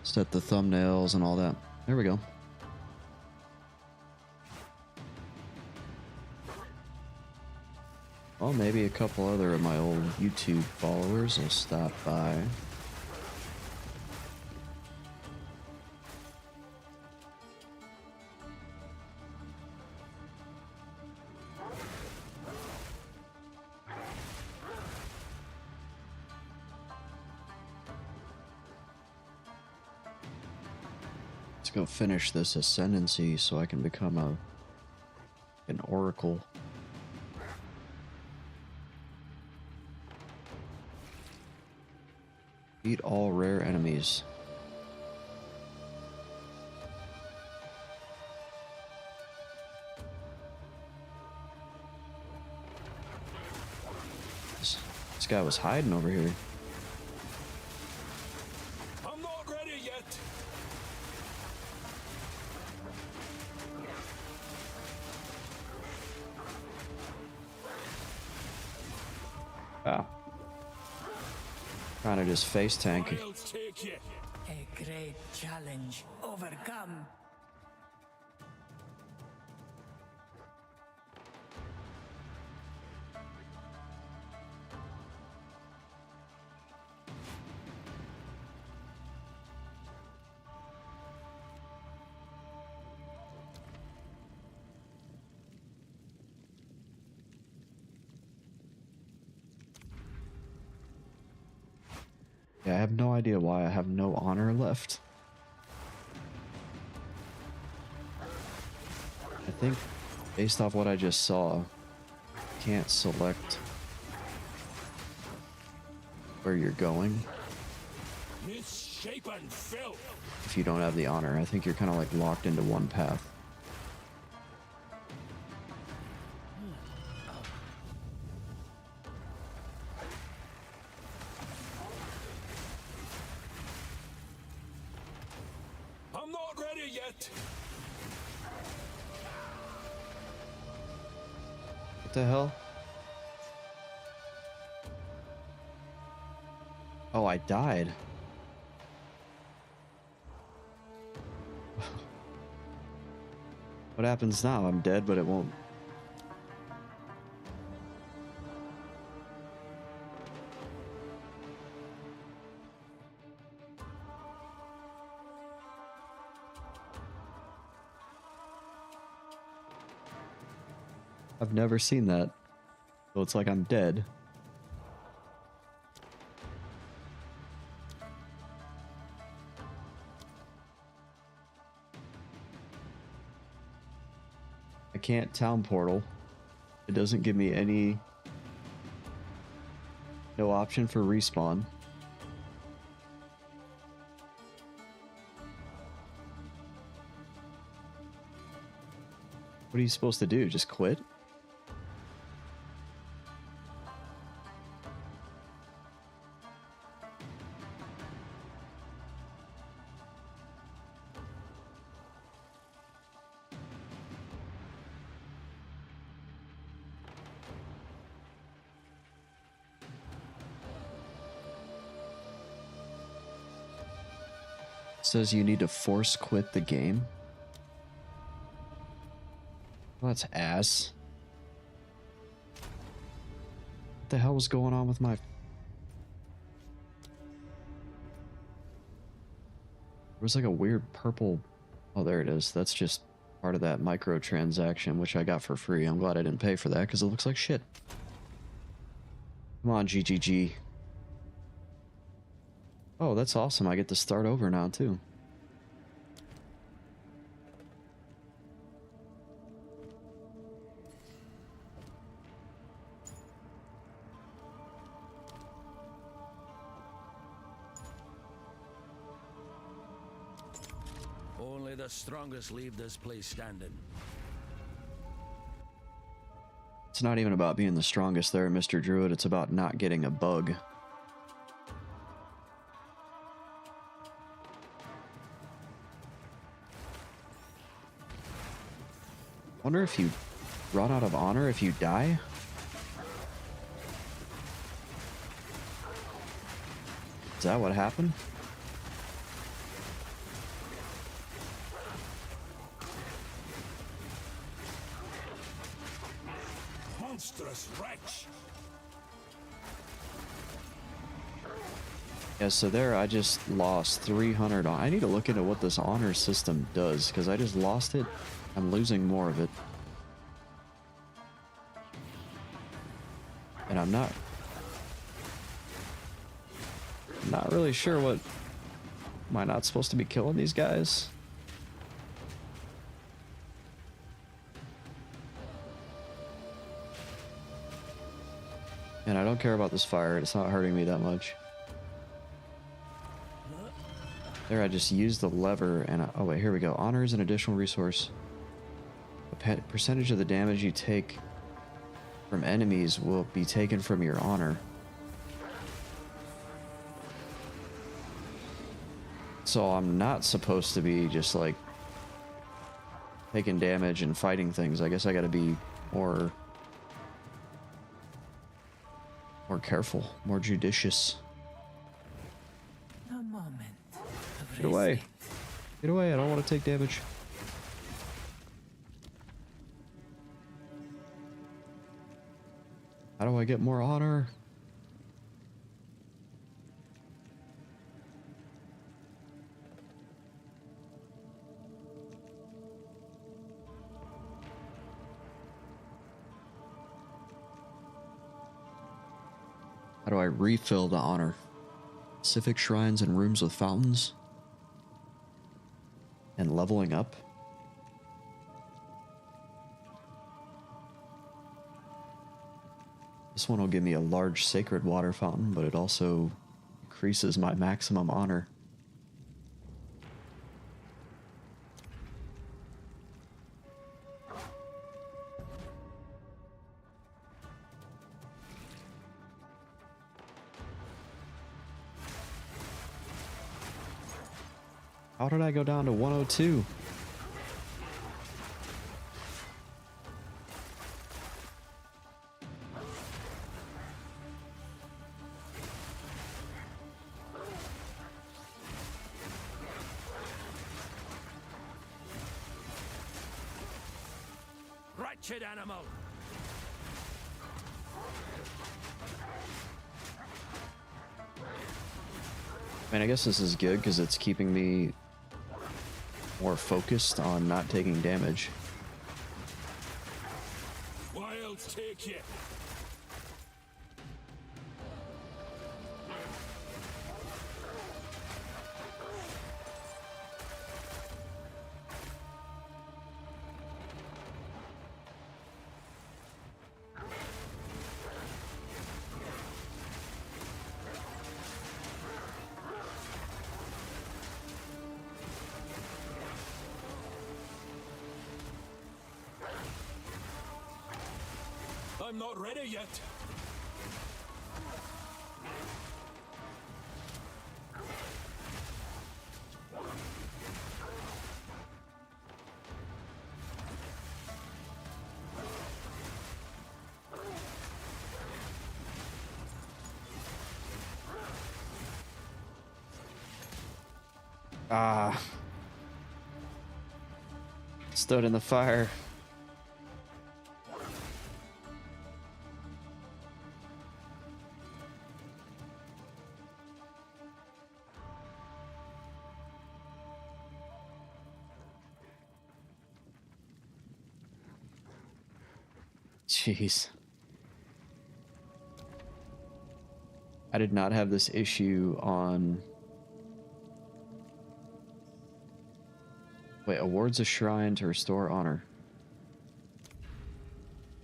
Set the thumbnails and all that. There we go. Well, maybe a couple other of my old YouTube followers will stop by. Let's go finish this ascendancy so I can become an oracle. Beat all rare enemies. This guy was hiding over here. I'm not ready yet. Wow. Trying to just face tank. I'll take you. A great challenge overcome. Yeah, I have no idea why I have no honor left. I think based off what I just saw, can't select where you're going Misshapen filth! if you don't have the honor. I think you're kind of like locked into one path. I'm not ready yet! What the hell? Oh, I died. What happens now? I'm dead, but it won't. I've never seen that. So it's like I'm dead. I can't town portal. It doesn't give me any... No option for respawn. What are you supposed to do? Just quit? Says you need to force quit the game. Well, that's ass. What the hell was going on with my... There was like a weird purple... Oh, there it is. That's just part of that microtransaction, which I got for free. I'm glad I didn't pay for that, because it looks like shit. Come on, GGG. Oh, that's awesome. I get to start over now, too. Only the strongest leave this place standing. It's not even about being the strongest there, Mr. Druid. It's about not getting a bug. Wonder if you run out of honor if you die? Is that what happened? Monstrous wretch! Yeah, so there I just lost 300 on. I need to look into what this honor system does, because I just lost it. I'm losing more of it. And I'm not really sure what... Am I not supposed to be killing these guys? And I don't care about this fire. It's not hurting me that much. There, I just used the lever and... oh, wait, here we go. Honor is an additional resource. A percentage of the damage you take from enemies will be taken from your honor. So I'm not supposed to be just, like, taking damage and fighting things. I guess I gotta be more careful, more judicious. A moment of Get away. respect. Get away, I don't want to take damage. How do I get more honor? How do I refill the honor? Specific shrines and rooms with fountains. And leveling up. This one will give me a large sacred water fountain, but it also increases my maximum honor. How did I go down to 102? Wretched animal! I mean, I guess this is good because it's keeping me more focused on not taking damage. Wild take you. I'm not ready yet. Ah. Stood in the fire. Jeez. I did not have this issue on... Wait, awards a shrine to restore honor.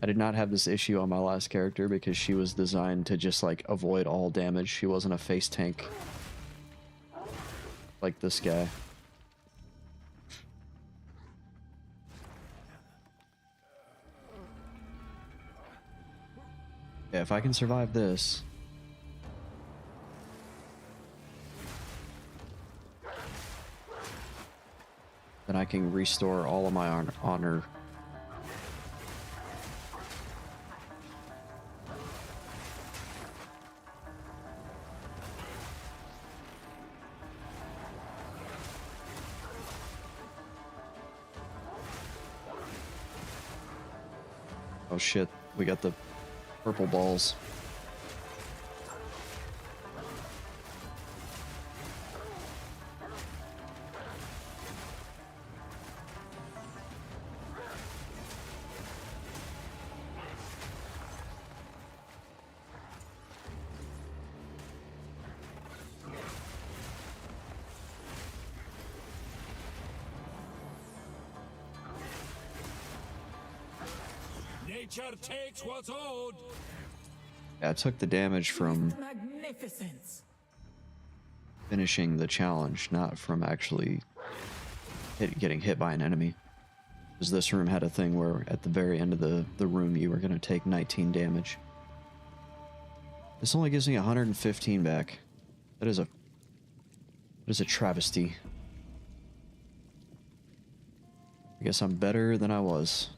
I did not have this issue on my last character because she was designed to just, like, avoid all damage. She wasn't a face tank like this guy. Yeah, if I can survive this... then I can restore all of my honor. Oh shit, we got the purple balls. Nature takes what's owed. Yeah, I took the damage from Magnificence. finishing the challenge, not from actually getting hit by an enemy. Because this room had a thing where at the very end of the room you were going to take 19 damage. This only gives me 115 back. That is a travesty. I guess I'm better than I was.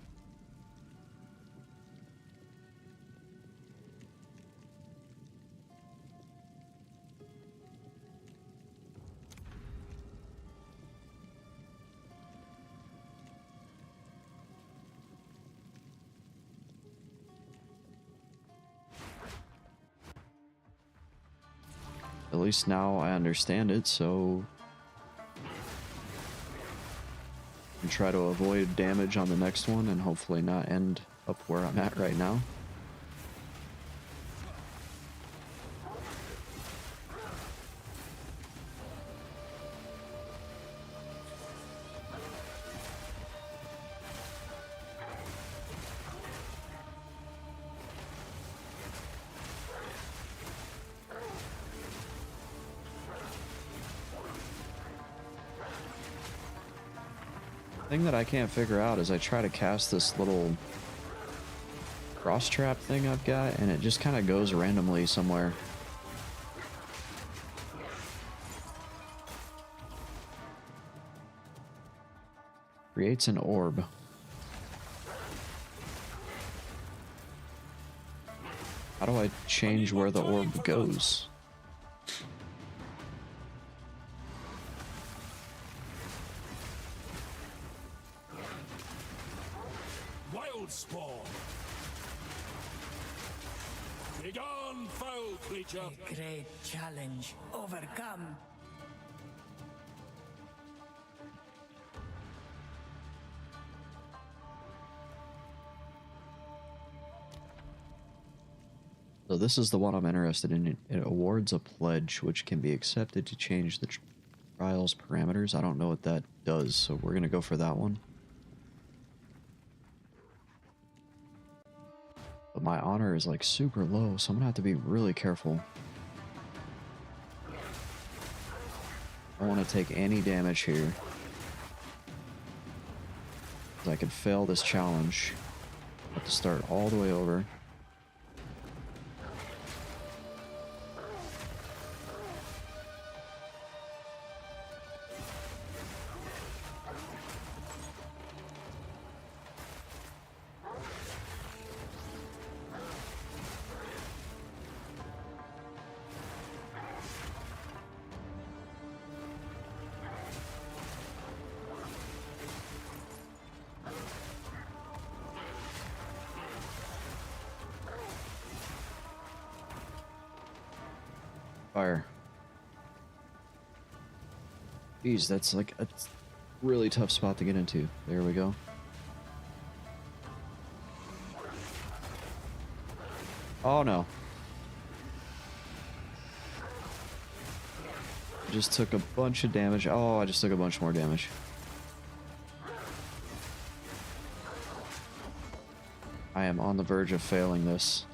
At least now I understand it, so I can try to avoid damage on the next one and hopefully not end up where I'm at right now. thing that I can't figure out is I try to cast this little cross trap thing I've got, and it just kind of goes randomly somewhere. Creates an orb. How do I change where the orb goes? Wild spawn. Begone, foul creature. A great challenge overcome. So this is the one I'm interested in. It awards a pledge which can be accepted to change the trial's parameters. I don't know what that does, so we're gonna go for that one. But my honor is like super low, so I'm gonna have to be really careful. I don't want to take any damage here, 'cause I could fail this challenge. I have to start all the way over. Fire. Jeez, that's like a really tough spot to get into. There we go. Oh no. Just took a bunch of damage. Oh, I just took a bunch more damage. I am on the verge of failing this.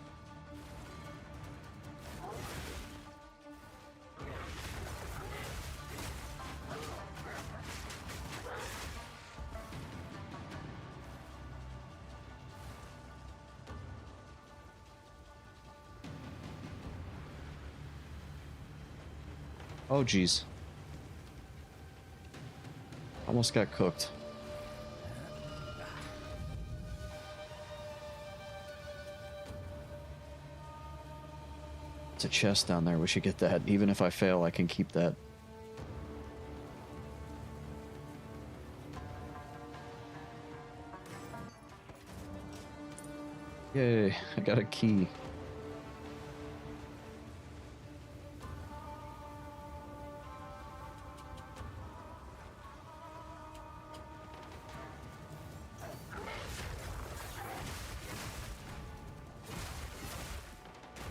Oh, geez. Almost got cooked. It's a chest down there. We should get that. Even if I fail, I can keep that. Yay, I got a key.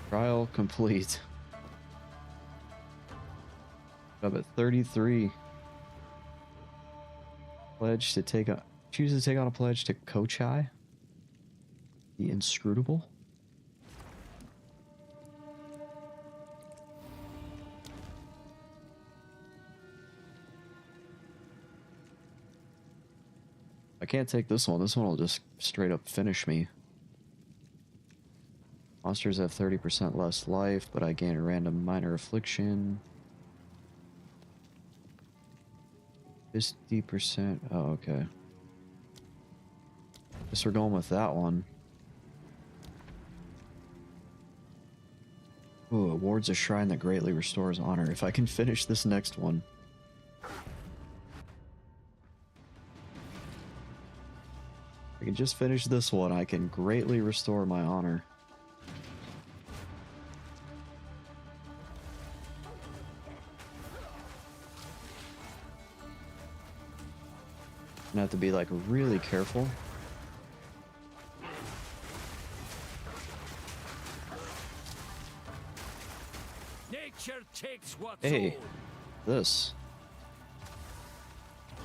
Trial complete. Up at 33. Pledge to take on. Choose to take on a pledge to Kochai. The Inscrutable. I can't take this one. This one will just straight up finish me. Monsters have 30% less life, but I gain a random minor affliction. 50%. Oh, okay. Guess we're going with that one. Ooh, awards a shrine that greatly restores honor. If I can finish this next one. If I can just finish this one, I can greatly restore my honor. I have to be like really careful. Nature takes what's Hey, old. this.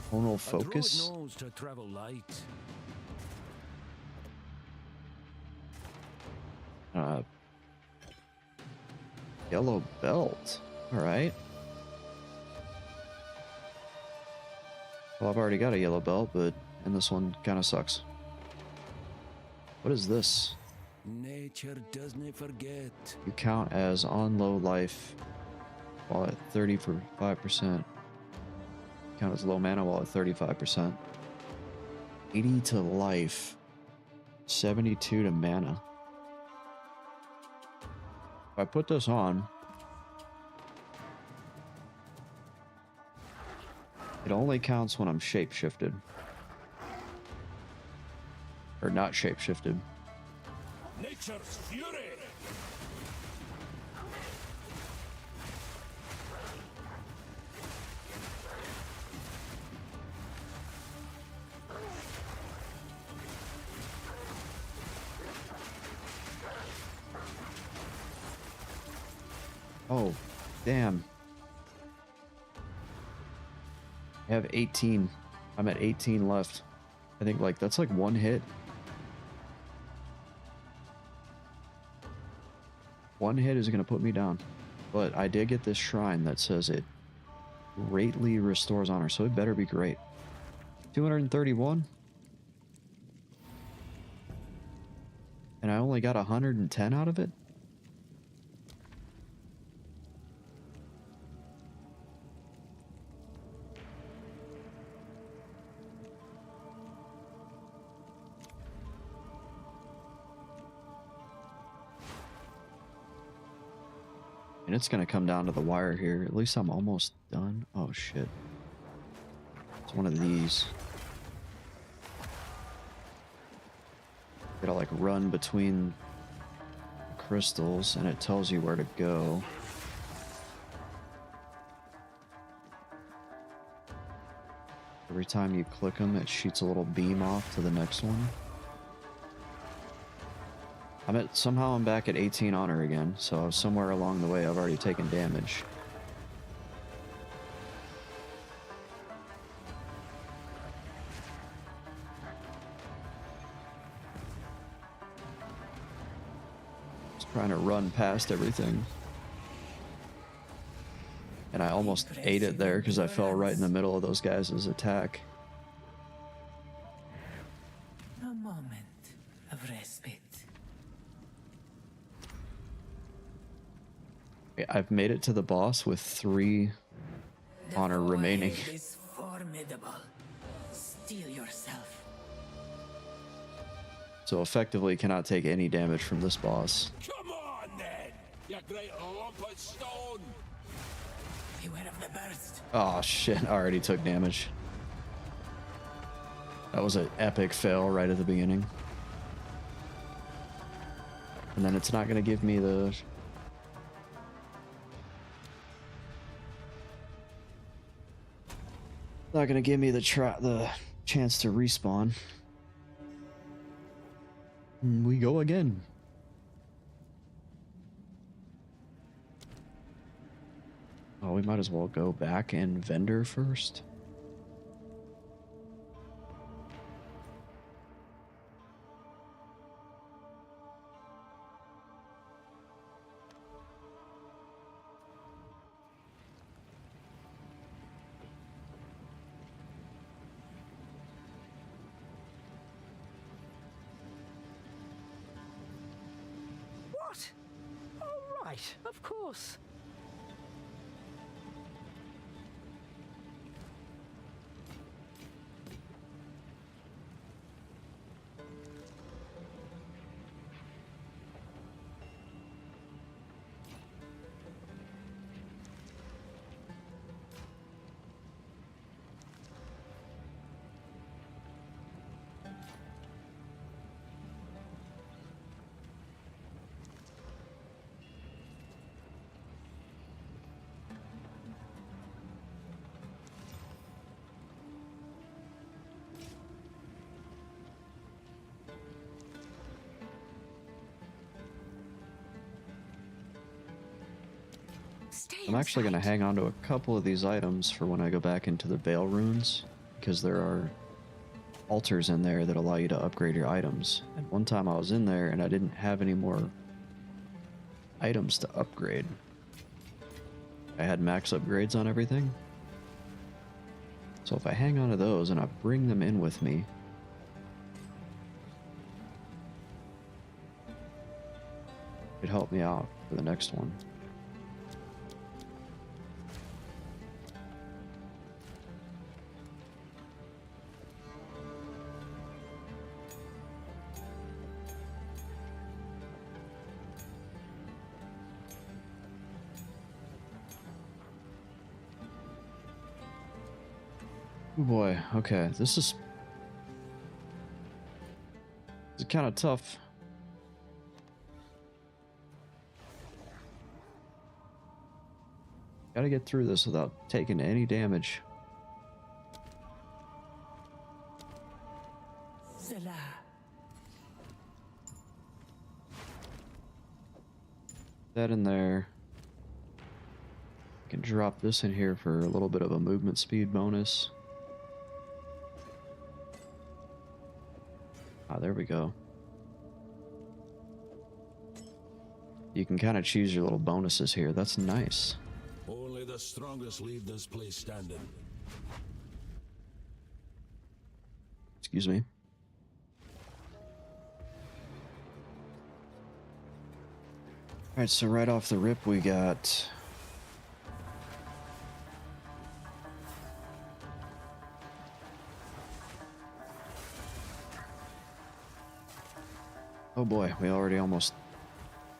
Tonal A druid focus. knows to travel light. Yellow belt. All right. Well, I've already got a yellow belt, but and this one kind of sucks. What is this? Nature doesn't forget. You count as on low life while at 35%. Count as low mana while at 35%. 80 to life. 72 to mana. If I put this on, it only counts when I'm shapeshifted. Or not shapeshifted. Nature's fury! Oh, damn. I have 18. I'm at 18 left. I think like that's like one hit. One hit is going to put me down. But I did get this shrine that says it greatly restores honor, so it better be great. 231. And I only got 110 out of it? And it's gonna come down to the wire here. At least I'm almost done. Oh shit. It's one of these. Gotta like run between the crystals and it tells you where to go. Every time you click them, it shoots a little beam off to the next one. Somehow I'm back at 18 honor again, so somewhere along the way I've already taken damage. Just trying to run past everything. And I almost ate it there because I fell right in the middle of those guys' attack. A moment of respite. I've made it to the boss with 3 honor The remaining. forehead is formidable. Steel yourself. So effectively cannot take any damage from this boss. Come on then, you great lump of stone! Beware of the burst. Oh shit, I already took damage. That was an epic fail right at the beginning. And then it's not going to give me the... Not going to give me the chance to respawn. We go again. Oh, we might as well go back and vendor first. What? All right, of course. I'm actually going to hang on to a couple of these items for when I go back into the Veil Runes, because there are altars in there that allow you to upgrade your items. And one time I was in there and I didn't have any more items to upgrade. I had max upgrades on everything. So So if I hang on to those and I bring them in with me, it'd help me out for the next one. Oh boy, okay, this is kind of tough. Gotta get through this without taking any damage. Selah. That in there. I can drop this in here for a little bit of a movement speed bonus. Ah, there we go. You can kind of choose your little bonuses here. That's nice. Only the strongest leave this place standing. Excuse me. Alright, so right off the rip we got... Oh boy, we already almost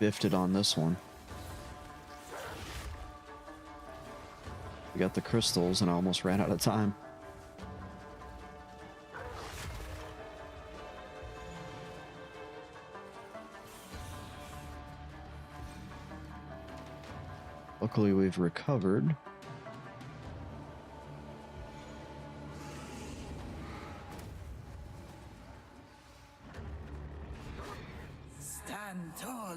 biffed it on this one. We got the crystals and I almost ran out of time. Luckily we've recovered. Stand tall.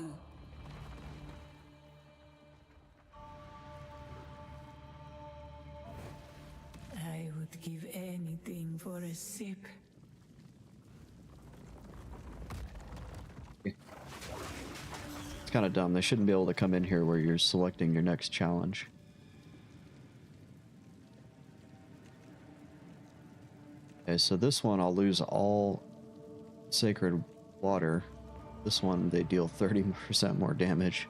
I would give anything for a sip. It's kind of dumb. They shouldn't be able to come in here where you're selecting your next challenge. Okay, so this one I'll lose all sacred water. This one they deal 30% more damage.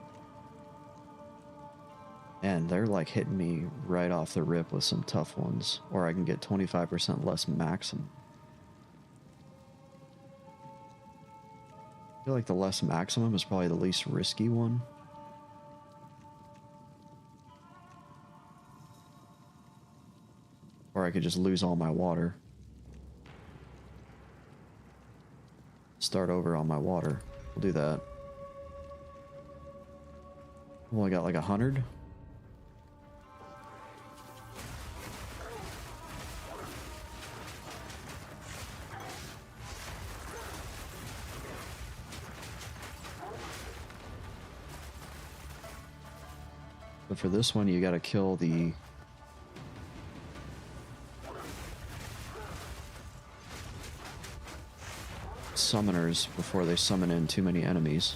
And they're like hitting me right off the rip with some tough ones. Or I can get 25% less maximum. I feel like the less maximum is probably the least risky one. Or I could just lose all my water. Start over on my water. We'll do that. Well, I got like 100. But for this one, you gotta kill the summoners before they summon in too many enemies.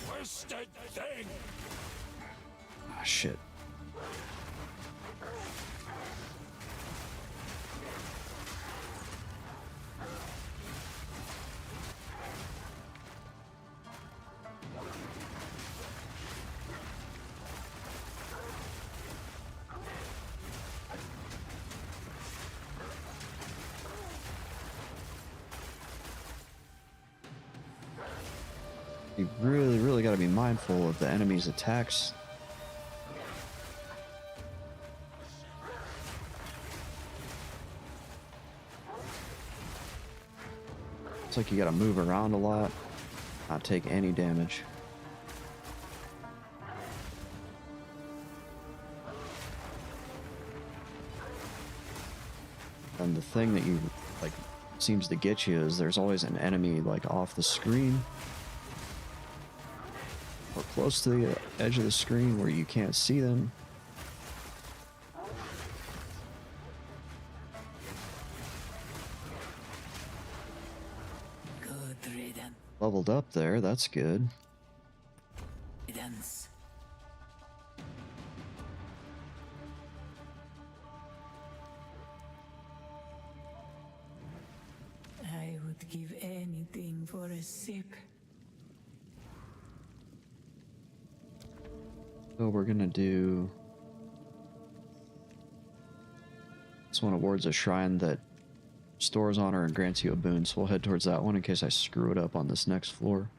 Twisted thing! Ah, shit. You really got to be mindful of the enemy's attacks. It's like you got to move around a lot, not take any damage. And the thing that you like seems to get you is there's always an enemy like off the screen or close to the edge of the screen where you can't see them. Good riddance. Leveled up there, that's good. Riddance. sip. So we're gonna do this one. Awards a shrine that stores honor and grants you a boon, so we'll head towards that one in case I screw it up on this next floor.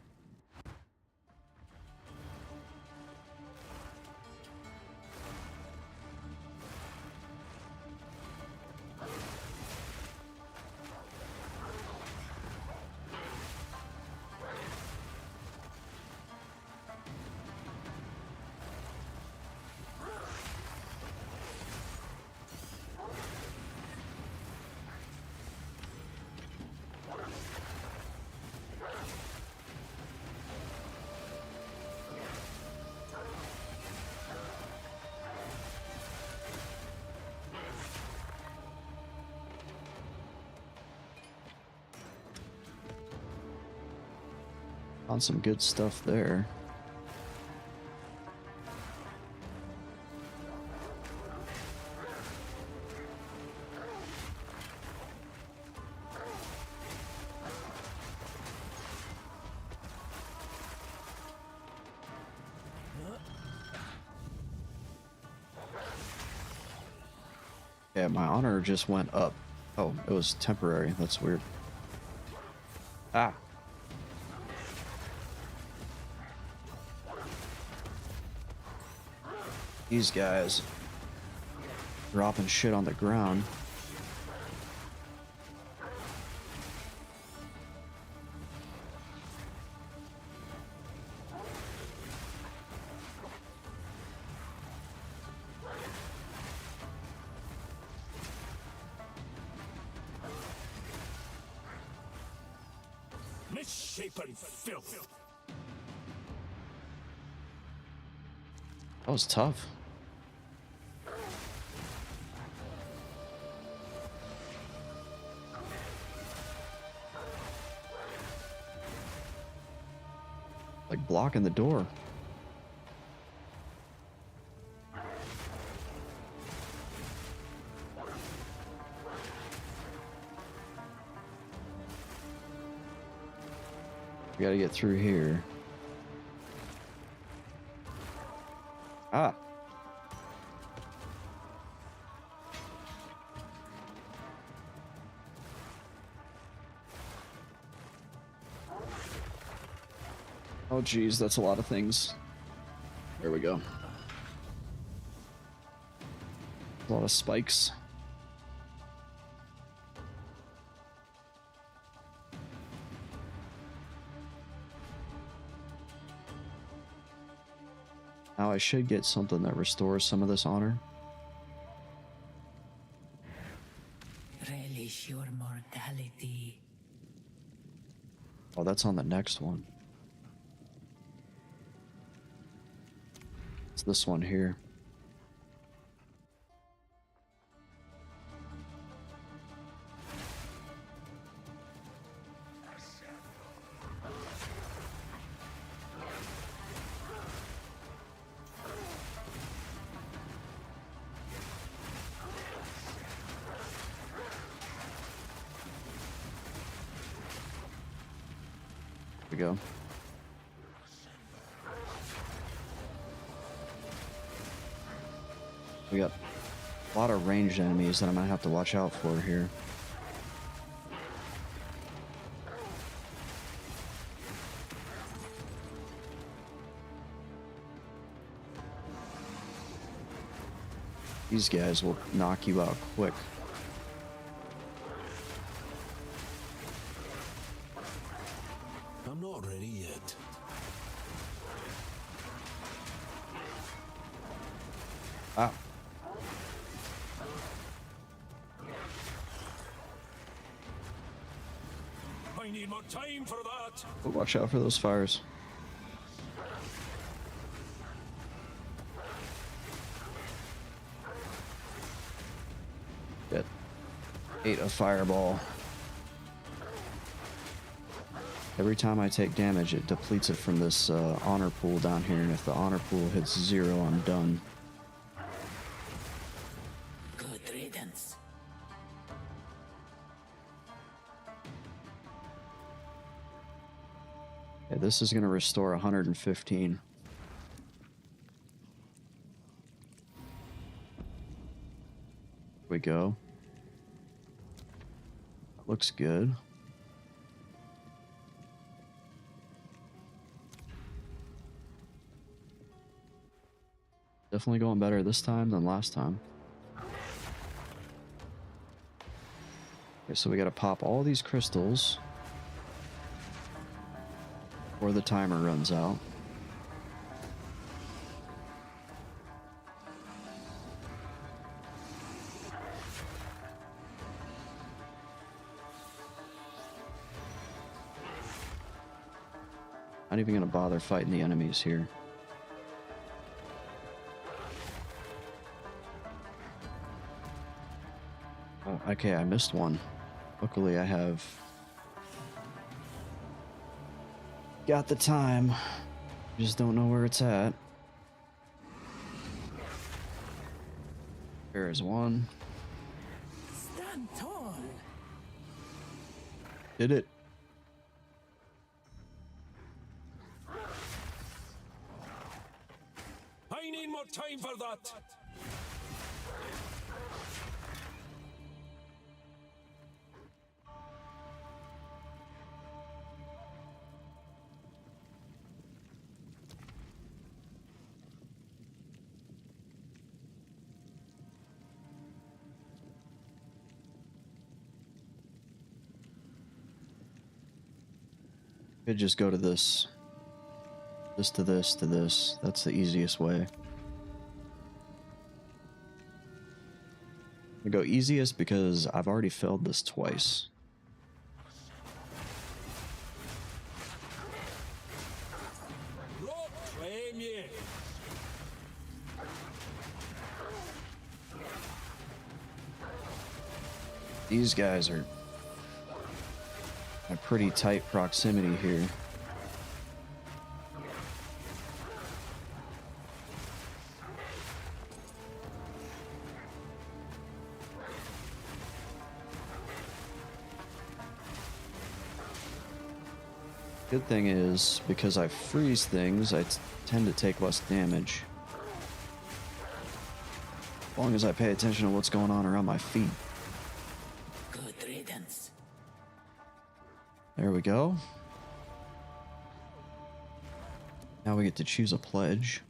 Found some good stuff there. Yeah, my honor just went up. Oh, it was temporary. That's weird. Ah. These guys dropping shit on the ground. Misshapen filth. That was tough. Like blocking the door. We gotta get through here. Ah. Oh geez, that's a lot of things. There we go. A lot of spikes. Now I should get something that restores some of this honor. Relish your mortality. Oh, that's on the next one. It's this one here. We go. We got a lot of ranged enemies that I'm gonna have to watch out for here. These guys will knock you out quick. I'm not ready yet. Ah. I need more time for that. But watch out for those fires. Get ate a fireball. Every time I take damage, it depletes it from this honor pool down here, and if the honor pool hits 0, I'm done. Good riddance. Okay, this is going to restore 115. Here we go. Looks good. Definitely going better this time than last time. Okay, so we gotta pop all these crystals before the timer runs out. Not even gonna bother fighting the enemies here. Oh, okay, I missed one. Luckily, I have got the time. Just don't know where it's at. There's one. Stand tall. Did it. I need more time for that. Could just go to this. This to this to this. That's the easiest way. I go easiest because I've already failed this twice. These guys are a pretty tight proximity here. Good thing is, because I freeze things, I tend to take less damage. As long as I pay attention to what's going on around my feet. Good riddance. There we go. Now we get to choose a pledge.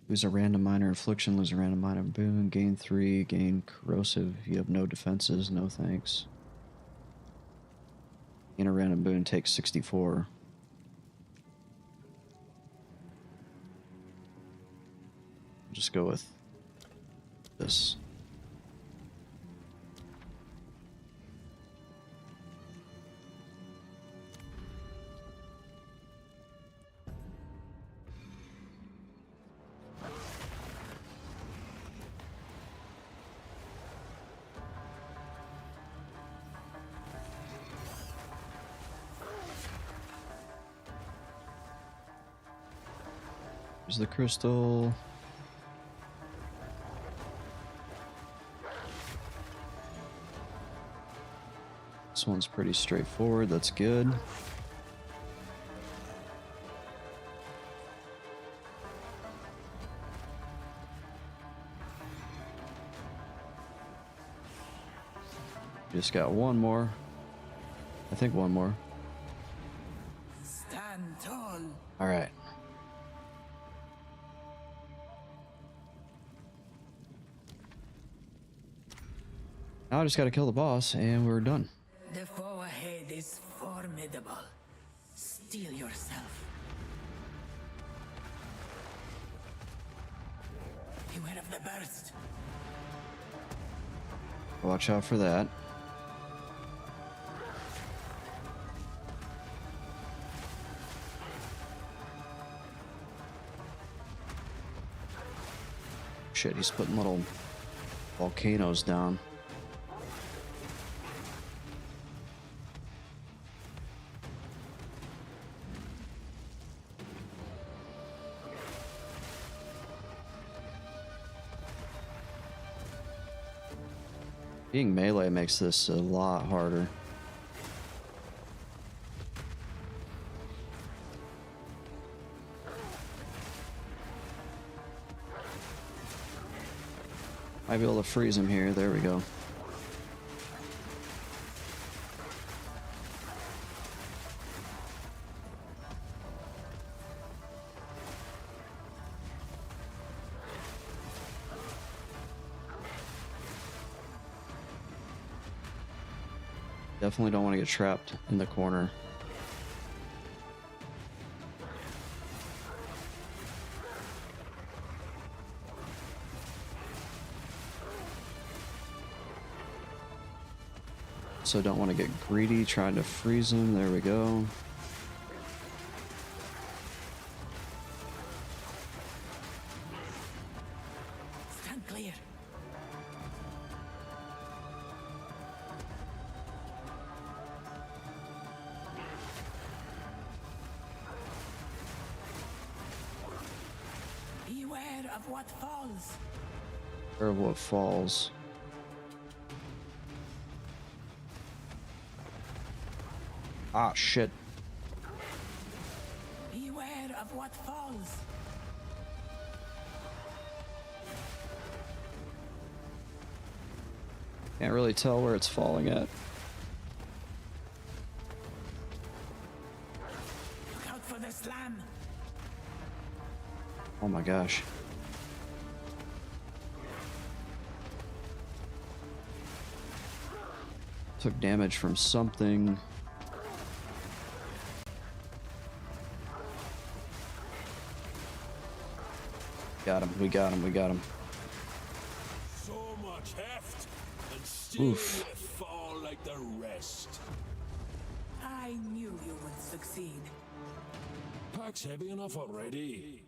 Lose a random minor infliction, lose a random minor boon, gain 3, gain corrosive. You have no defenses, no thanks. Gain a random boon, take 64. Just go with this. Here's the crystal. This one's pretty straightforward, that's good. Just got one more. I think one more. Stand tall. All right. Now I just gotta kill the boss and we're done. The foe ahead is formidable. Steel yourself. Beware of the burst. Watch out for that. Shit, he's putting little volcanoes down. Being melee makes this a lot harder. I'll be able to freeze him here. There we go. Definitely don't want to get trapped in the corner. So don't want to get greedy trying to freeze him. There we go. Stand clear. Beware of what falls. Or what falls. Ah, shit. Beware of what falls. Can't really tell where it's falling at. Look out for the slam. Oh my gosh. Took damage from something. Got him, we got him, we got him. So much heft, and still Oof. you fall like the rest. I knew you would succeed. Pack's heavy enough already.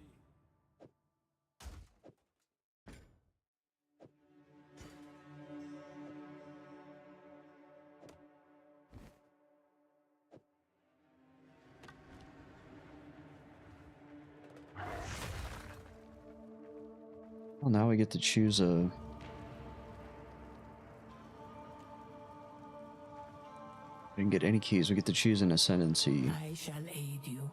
Well, now we get to choose a... Didn't get any keys. We get to choose an ascendancy. I shall aid you.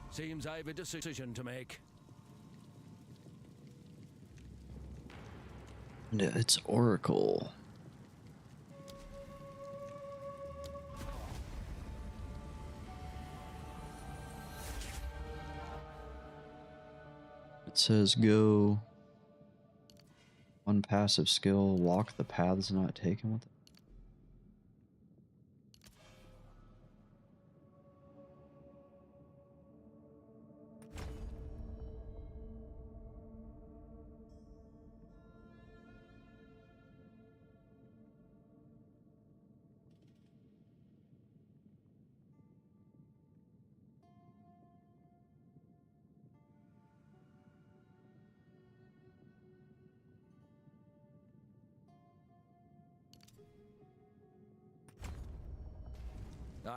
Seems I've a decision to make. And it's Oracle. It says go one passive skill, walk the paths not taken. What the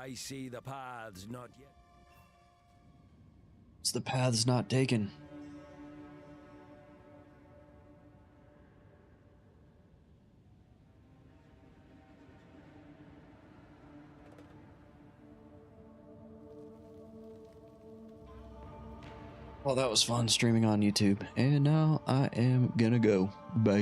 I see the paths not yet. It's the paths not taken. Well, that was fun streaming on YouTube. And now I am gonna go. Bye.